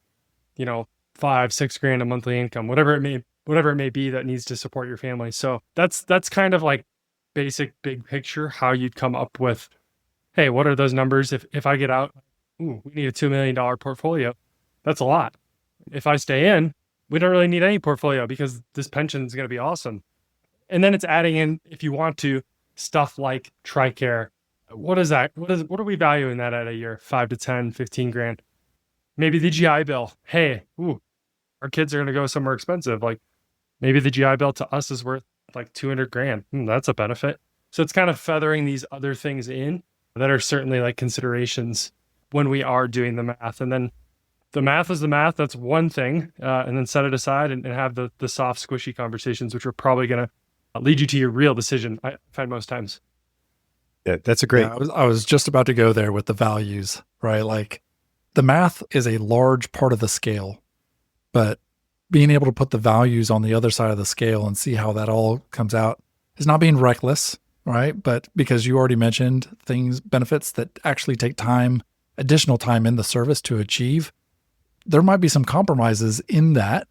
$5,000-6,000 a monthly income, whatever it may be that needs to support your family. So that's kind of basic big picture, how you'd come up with, hey, what are those numbers? If I get out, we need a $2 million portfolio. That's a lot. If I stay in, we don't really need any portfolio because this pension is going to be awesome. And then it's adding in, if you want to, stuff like TRICARE. What is that? What are we valuing that at a year? 5 to 10, 15 grand. Maybe the GI Bill. Hey, our kids are going to go somewhere expensive. Maybe the GI Bill to us is worth 200 grand. That's a benefit. So it's kind of feathering these other things in that are certainly considerations when we are doing the math. And then the math is the math. That's one thing. And then set it aside and have the soft, squishy conversations, which are probably going to lead you to your real decision, I find most times. Yeah, that's a great. Yeah, I was just about to go there with the values, right? The math is a large part of the scale, but being able to put the values on the other side of the scale and see how that all comes out is not being reckless, right? But because you already mentioned benefits that actually take time, additional time in the service to achieve, there might be some compromises in that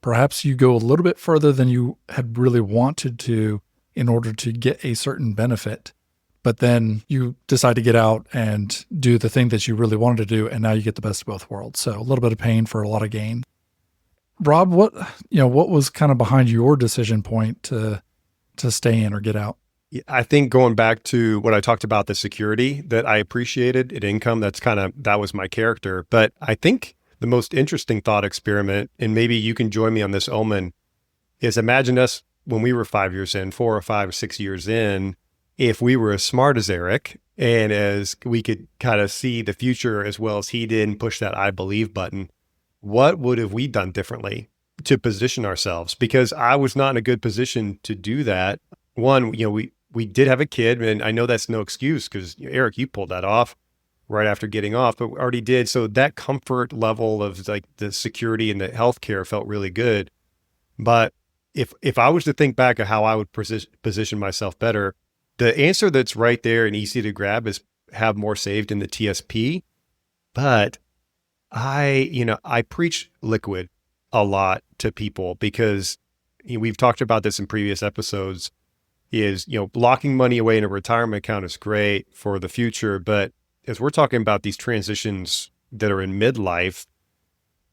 perhaps you go a little bit further than you had really wanted to in order to get a certain benefit. But then you decide to get out and do the thing that you really wanted to do, and now you get the best of both worlds. So a little bit of pain for a lot of gain. Rob, what was kind of behind your decision point to stay in or get out? I think going back to what I talked about, the security that I appreciated at income, that was my character. But I think the most interesting thought experiment, and maybe you can join me on this, Omen, is imagine us when we were 5 years in, 4 or 5 or 6 years in, if we were as smart as Erik and as we could kind of see the future as well as he did and push that I believe button, what would have we done differently to position ourselves? Because I was not in a good position to do that. One, we did have a kid, and I know that's no excuse because Erik, you pulled that off right after getting off, but we already did. So that comfort level of the security and the healthcare felt really good. But if I was to think back of how I would position myself better, the answer that's right there and easy to grab is have more saved in the TSP. But I preach liquid a lot to people because we've talked about this in previous episodes, is, locking money away in a retirement account is great for the future. But as we're talking about these transitions that are in midlife,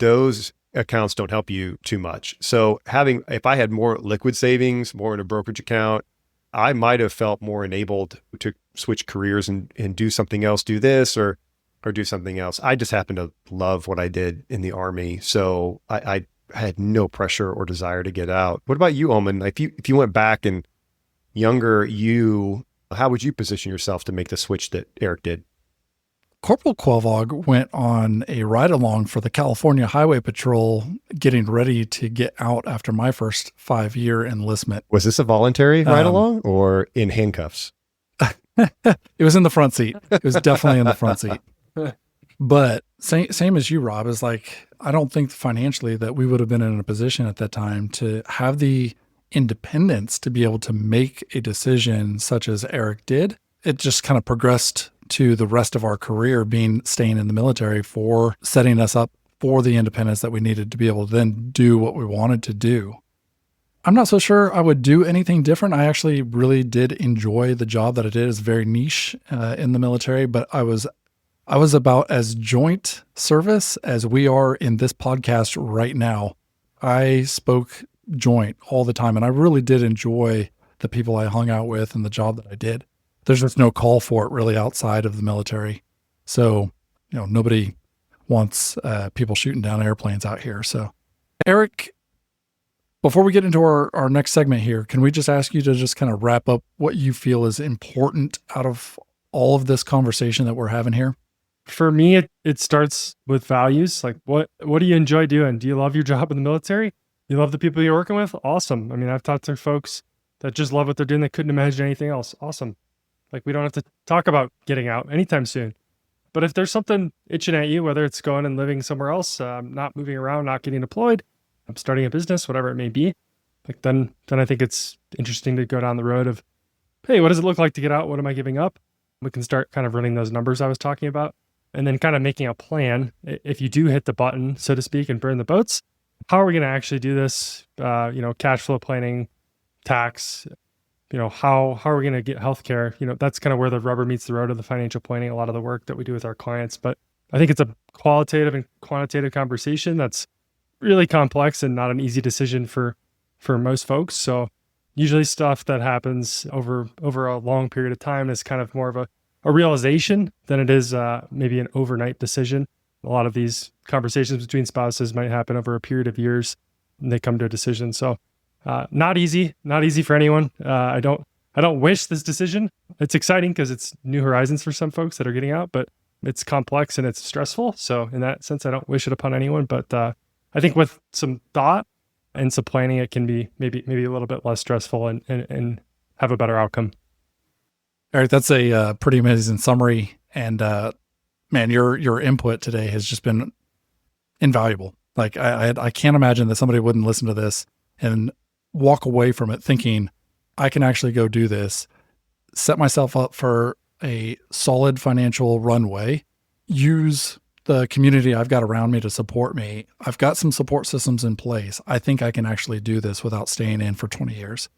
those accounts don't help you too much. So if I had more liquid savings, more in a brokerage account, I might have felt more enabled to switch careers and do something else, do this or do something else. I just happen to love what I did in the Army. So I had no pressure or desire to get out. What about you, Omen? If you went back and younger you, how would you position yourself to make the switch that Erik did? Corporal Qualvog went on a ride-along for the California Highway Patrol, getting ready to get out after my first 5-year enlistment. Was this a voluntary ride-along or in handcuffs? It was in the front seat. It was definitely in the front seat. But same as you, Rob, is like, I don't think financially that we would have been in a position at that time to have the independence to be able to make a decision such as Erik did. It just kind of progressed to the rest of our career staying in the military for setting us up for the independence that we needed to be able to then do what we wanted to do. I'm not so sure I would do anything different. I actually really did enjoy the job that I did. It's very niche in the military, but I was about as joint service as we are in this podcast right now. I spoke joint all the time, and I really did enjoy the people I hung out with and the job that I did. There's just no call for it really outside of the military. So, nobody wants people shooting down airplanes out here. So, Erik, before we get into our next segment here, can we just ask you to just kind of wrap up what you feel is important out of all of this conversation that we're having here? For me, it starts with values. Like, what do you enjoy doing? Do you love your job in the military? You love the people you're working with? Awesome. I mean, I've talked to folks that just love what they're doing. They couldn't imagine anything else. Awesome. Like, we don't have to talk about getting out anytime soon. But if there's something itching at you, whether it's going and living somewhere else, not moving around, not getting deployed, starting a business, whatever it may be, like then I think it's interesting to go down the road of, hey, what does it look like to get out? What am I giving up? We can start kind of running those numbers I was talking about, and then kind of making a plan. If you do hit the button, so to speak, and burn the boats, how are we going to actually do this? Cash flow planning, tax, how are we going to get healthcare? That's kind of where the rubber meets the road of the financial planning, a lot of the work that we do with our clients. But I think it's a qualitative and quantitative conversation that's really complex and not an easy decision for most folks. So usually stuff that happens over a long period of time is kind of more of a realization than it is maybe an overnight decision. A lot of these conversations between spouses might happen over a period of years and they come to a decision. So not easy for anyone. I don't wish this decision. It's exciting because it's new horizons for some folks that are getting out, but it's complex and it's stressful. So in that sense, I don't wish it upon anyone, but I think with some thought and some planning, it can be maybe a little bit less stressful and have a better outcome. Erik, that's a pretty amazing summary. And man, your input today has just been invaluable. Like I can't imagine that somebody wouldn't listen to this and walk away from it thinking, I can actually go do this, set myself up for a solid financial runway, use the community I've got around me to support me. I've got some support systems in place. I think I can actually do this without staying in for 20 years.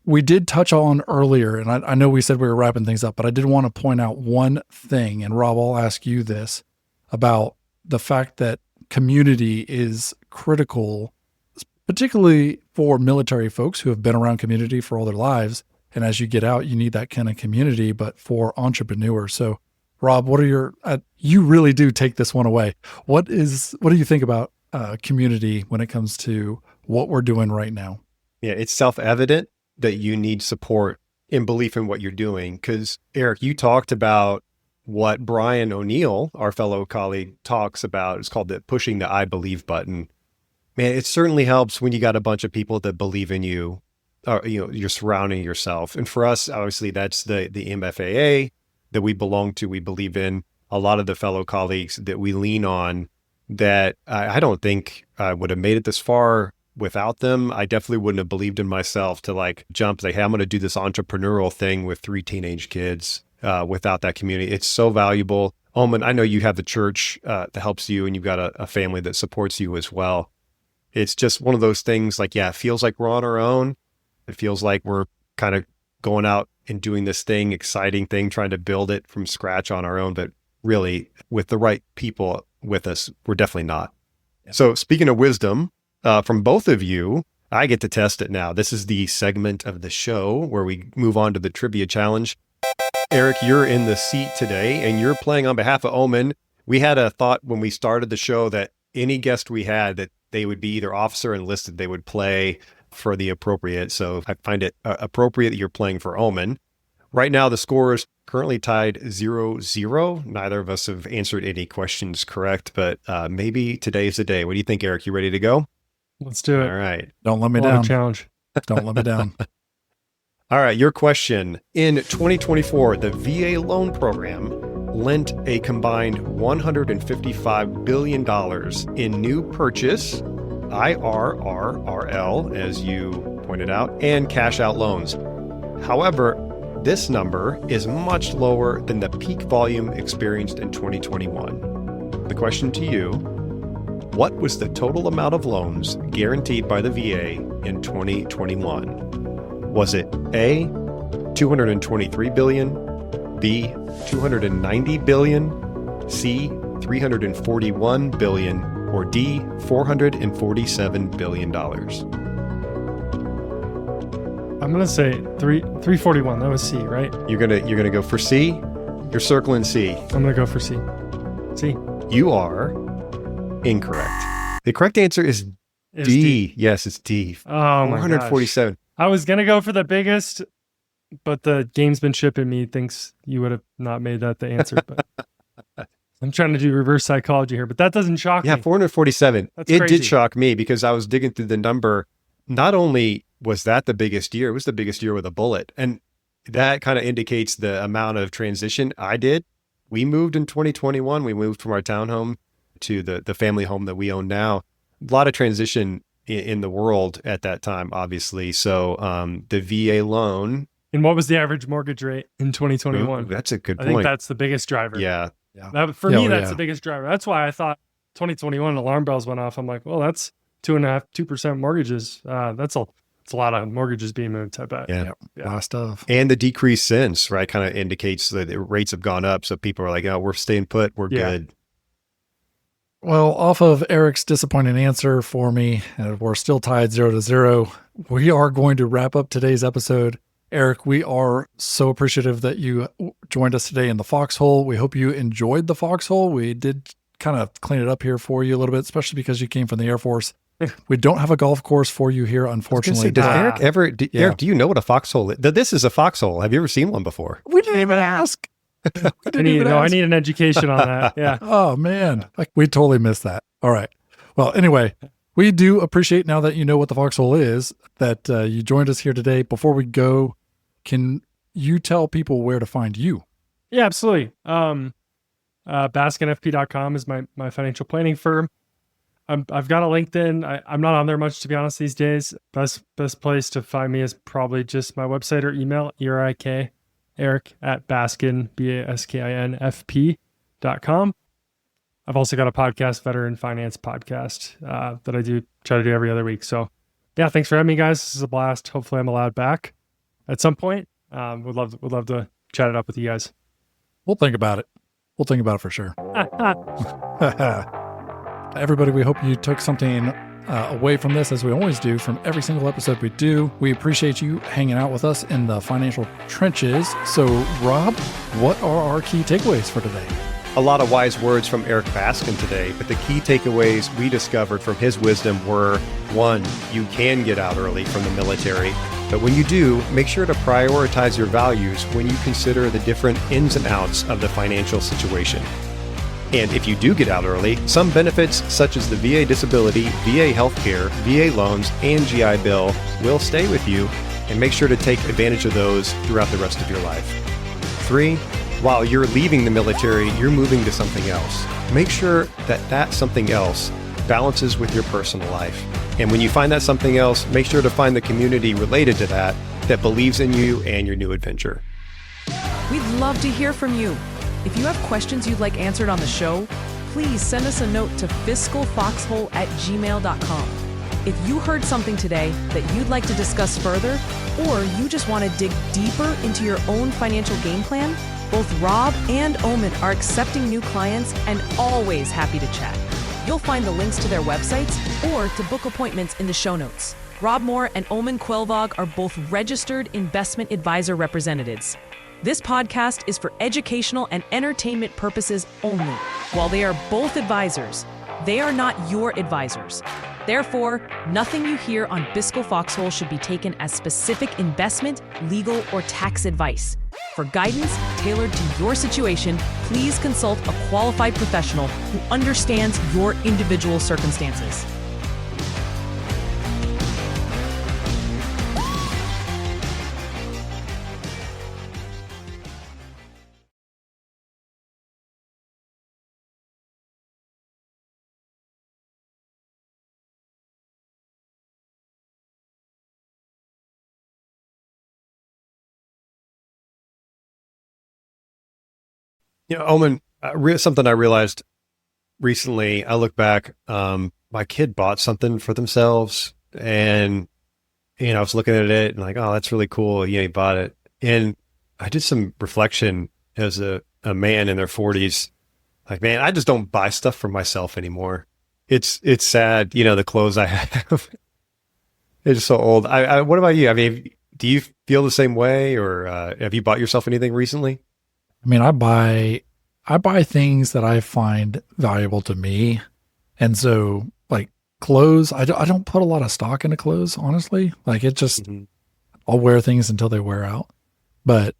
We did touch on earlier, and I know we said we were wrapping things up, but I did want to point out one thing, and Rob, I'll ask you this about the fact that community is critical, particularly for military folks who have been around community for all their lives. And as you get out, you need that kind of community, but for entrepreneurs. So Rob, what are your, you really do take this one away. What do you think about community when it comes to what we're doing right now? Yeah, it's self-evident that you need support and belief in what you're doing. Because Erik, you talked about what Brian O'Neill, our fellow colleague, talks about. It's called the pushing the I believe button. Man, it certainly helps when you got a bunch of people that believe in you, or, you're surrounding yourself. And for us, obviously, that's the MFAA that we belong to. We believe in a lot of the fellow colleagues that we lean on that I don't think I would have made it this far without them. I definitely wouldn't have believed in myself to jump, hey, I'm going to do this entrepreneurial thing with 3 teenage kids without that community. It's so valuable. Omen, I know you have the church that helps you, and you've got a family that supports you as well. It's just one of those things it feels like we're on our own. It feels like we're kind of going out and doing this thing, exciting thing, trying to build it from scratch on our own. But really, with the right people with us, we're definitely not. Yeah. So speaking of wisdom, from both of you, I get to test it now. This is the segment of the show where we move on to the trivia challenge. Erik, you're in the seat today and you're playing on behalf of Omen. We had a thought when we started the show that any guest we had, that they would be either officer or enlisted, they would play for the appropriate. So I find it appropriate that you're playing for Omen. Right now, the score is currently tied 0-0. Neither of us have answered any questions correct, but maybe today's the day. What do you think, Erik? You ready to go? Let's do it. All right. Don't let me down. Challenge. Don't let me down. All right. Your question. In 2024, the VA loan program lent a combined $155 billion in new purchase, IRRRL, as you pointed out, and cash out loans. However, this number is much lower than the peak volume experienced in 2021. The question to you, what was the total amount of loans guaranteed by the VA in 2021? Was it A, $223 billion, B, $290 billion, C, $341 billion, or D, $447 billion? I'm gonna say 341. That was C, right? You're gonna go for C? You're circling C. I'm gonna go for C. C. You are incorrect. The correct answer is D. Yes, it's D. Oh my 447. gosh. I was gonna go for the biggest, but the gamesmanship in me thinks you would have not made that the answer. But I'm trying to do reverse psychology here, but that doesn't shock Yeah, me. 447. That's It crazy. did shock me because I was digging through the number. Not only was that the biggest year, it was the biggest year with a bullet. And that kind of indicates the amount of transition I did. We moved in 2021. We moved from our townhome to the family home that we own now. A lot of transition in the world at that time, obviously. So the VA loan. And what was the average mortgage rate in 2021? Ooh, that's a good I point. think that's the biggest driver. Yeah. For me, Oh, that's yeah. the biggest driver. That's why I thought 2021 alarm bells went off. I'm like, well, that's 2% mortgages. That's a lot of mortgages being moved, I bet. Yeah. Yeah. Last stuff. And the decrease since, right, kind of indicates that the rates have gone up. So people are like, oh, we're staying put. We're Yeah. good. Well, off of Eric's disappointing answer for me, we're still tied 0-0. We are going to wrap up today's episode. Eric, we are so appreciative that you joined us today in the foxhole. We hope you enjoyed the foxhole. We did kind of clean it up here for you a little bit, especially because you came from the Air Force. We don't have a golf course for you here, unfortunately. Does Ah. Eric ever, Eric, do you know what a foxhole is? This is a foxhole. Have you ever seen one before? We didn't even ask. I need an education on that. Yeah. Oh, man. Like, we totally missed that. All right. Well, anyway, we do appreciate now that you know what the foxhole is, that you joined us here today. Before we go, can you tell people where to find you? Yeah, absolutely. BaskinFP.com is my financial planning firm. I've got a LinkedIn. I'm not on there much, to be honest, these days. Best place to find me is probably just my website or email, Eric@Baskin, BASKINFP.com. I've also got a podcast, Veteran Finance Podcast, that I try to do every other week. So yeah, thanks for having me, guys. This is a blast. Hopefully I'm allowed back at some point. Would love to chat it up with you guys. We'll think about it. We'll think about it for sure. Everybody, we hope you took something away from this, as we always do from every single episode we do. We appreciate you hanging out with us in the financial trenches. So, Rob, what are our key takeaways for today? A lot of wise words from Erik Baskin today, but the key takeaways we discovered from his wisdom were, 1, you can get out early from the military, but when you do, make sure to prioritize your values when you consider the different ins and outs of the financial situation. And if you do get out early, some benefits such as the VA disability, VA healthcare, VA loans, and GI Bill will stay with you, and make sure to take advantage of those throughout the rest of your life. 3, while you're leaving the military, you're moving to something else. Make sure that something else balances with your personal life. And when you find that something else, make sure to find the community related to that believes in you and your new adventure. We'd love to hear from you. If you have questions you'd like answered on the show, please send us a note to fiscalfoxhole@gmail.com. If you heard something today that you'd like to discuss further, or you just want to dig deeper into your own financial game plan, both Rob and Omen are accepting new clients and always happy to chat. You'll find the links to their websites or to book appointments in the show notes. Rob Moore and Omen Quelvog are both registered investment advisor representatives. This podcast is for educational and entertainment purposes only. While they are both advisors, they are not your advisors. Therefore, nothing you hear on Bisco Foxhole should be taken as specific investment, legal, or tax advice. For guidance tailored to your situation, please consult a qualified professional who understands your individual circumstances. Omen, something I realized recently, I look back, my kid bought something for themselves and, I was looking at it and like, oh, that's really cool. Yeah, he bought it. And I did some reflection as a man in their 40s. Like, man, I just don't buy stuff for myself anymore. It's sad, the clothes I have. It's so old. What about you? I mean, do you feel the same way, or have you bought yourself anything recently? I mean, I buy things that I find valuable to me. And so like clothes, I don't put a lot of stock into clothes, honestly. Like it just, I'll wear things until they wear out. But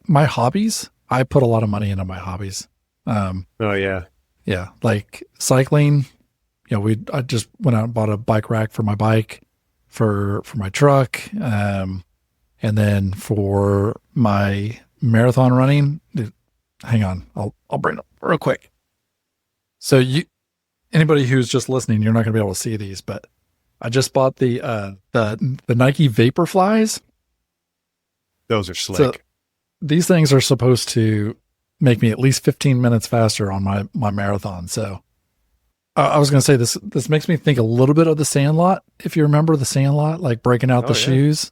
my hobbies, I put a lot of money into my hobbies. Oh yeah. Yeah. Like cycling, I just went out and bought a bike rack for my bike, for my truck. And then for my marathon running, hang on, I'll bring it up real quick. So anybody who's just listening, you're not going to be able to see these, but I just bought the Nike Vaporflies. Those are slick. So these things are supposed to make me at least 15 minutes faster on my marathon. So I was going to say this makes me think a little bit of the Sandlot. If you remember the Sandlot, like breaking out the shoes.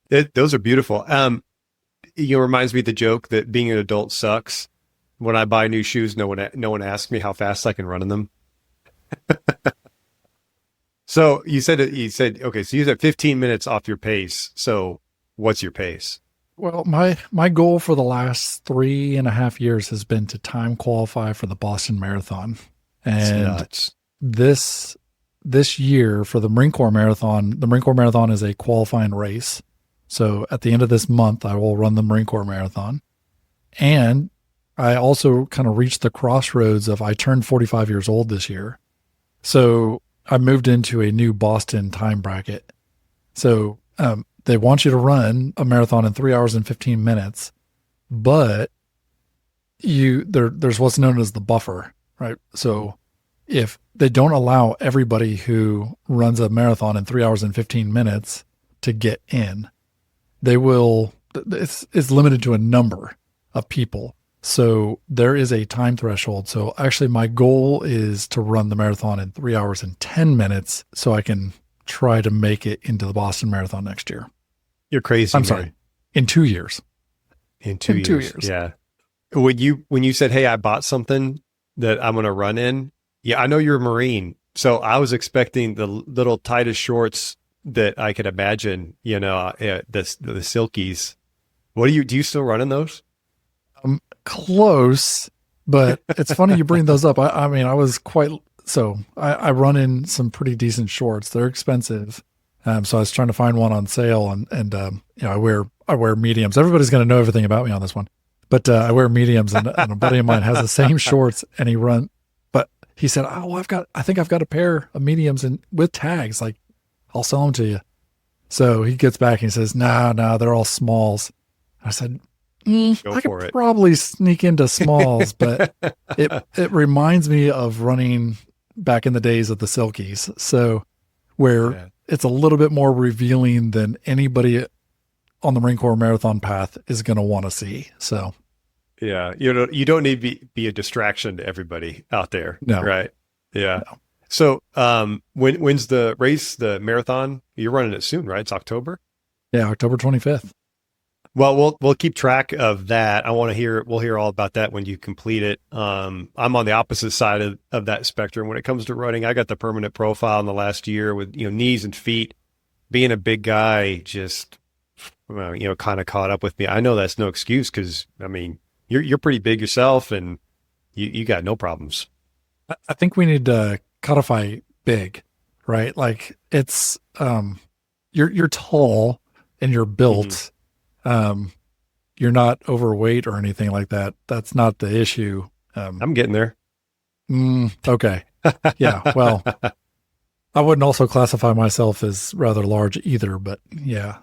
Those are beautiful. Reminds me of the joke that being an adult sucks. When I buy new shoes, no one asks me how fast I can run in them. So you said okay, so you said 15 minutes off your pace. So what's your pace? Well, my goal for the last 3.5 years has been to time qualify for the Boston Marathon. And this year for the Marine Corps Marathon is a qualifying race. So at the end of this month, I will run the Marine Corps Marathon. And I also kind of reached the crossroads of I turned 45 years old this year. So I moved into a new Boston time bracket. So they want you to run a marathon in 3 hours and 15 minutes, but there's what's known as the buffer, right? So if they don't allow everybody who runs a marathon in 3 hours and 15 minutes to get in, it's limited to a number of people. So there is a time threshold. So actually my goal is to run the marathon in 3 hours and 10 minutes so I can try to make it into the Boston Marathon next year. You're crazy. I'm sorry. In 2 years. In 2 years. Yeah. When you said, hey, I bought something that I'm going to run in. Yeah. I know you're a Marine. So I was expecting the little tightest shorts that I could imagine, the silkies. Do you still run in those? Close, but it's funny you bring those up. I mean, I was I run in some pretty decent shorts. They're expensive. So I was trying to find one on sale and I wear mediums. Everybody's going to know everything about me on this one, but I wear mediums and a buddy of mine has the same shorts and but he said, oh, I think I've got a pair of mediums and with tags, like I'll sell them to you. So he gets back and he says, no, they're all smalls. I said, I could probably sneak into smalls, but it reminds me of running back in the days of the Silkies. So where it's a little bit more revealing than anybody on the Marine Corps Marathon path is going to want to see. So yeah, you don't need to be a distraction to everybody out there. No. Right. Yeah. No. So when's the race, the marathon? You're running it soon, right? It's October? Yeah, October 25th. Well, we'll keep track of that. We'll hear all about that when you complete it. I'm on the opposite side of that spectrum. When it comes to running, I got the permanent profile in the last year with, knees and feet. Being a big guy just, kind of caught up with me. I know that's no excuse because, I mean, you're pretty big yourself and you got no problems. I think we need to codify big, right? Like it's, you're tall and you're built. Mm-hmm. You're not overweight or anything like that. That's not the issue. I'm getting there. Okay. Yeah. Well, I wouldn't also classify myself as rather large either, but yeah,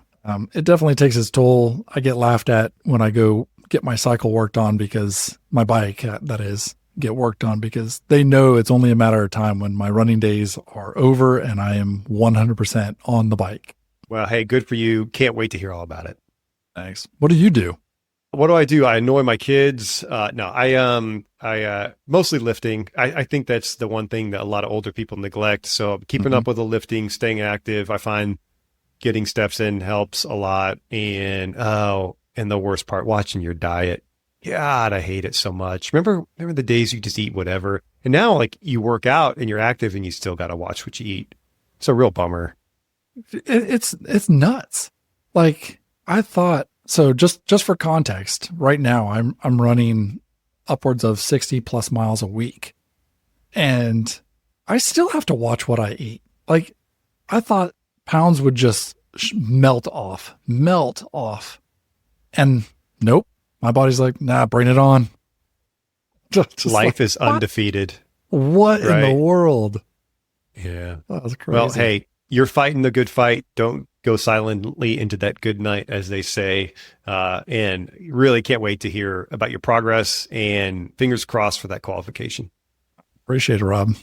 it definitely takes its toll. I get laughed at when I go get my cycle worked on because my bike, that is, get worked on because they know it's only a matter of time when my running days are over and I am 100% on the bike. Well, hey, good for you. Can't wait to hear all about it. Thanks. What do you do? What do I do? I annoy my kids. No, I mostly lifting. I think that's the one thing that a lot of older people neglect. So keeping up with the lifting, staying active. I find getting steps in helps a lot. And the worst part, watching your diet. God, I hate it so much. Remember the days you just eat whatever. And now like you work out and you're active and you still got to watch what you eat. It's a real bummer. It's nuts. Like I thought, so just for context, right now I'm running upwards of 60 plus miles a week, and I still have to watch what I eat. Like I thought pounds would just melt off, and nope. My body's like, nah, bring it on. Just Life like, is undefeated. What in the world? Yeah. That was crazy. Well, hey, you're fighting the good fight. Don't go silently into that good night, as they say. And really can't wait to hear about your progress, and fingers crossed for that qualification. Appreciate it, Rob.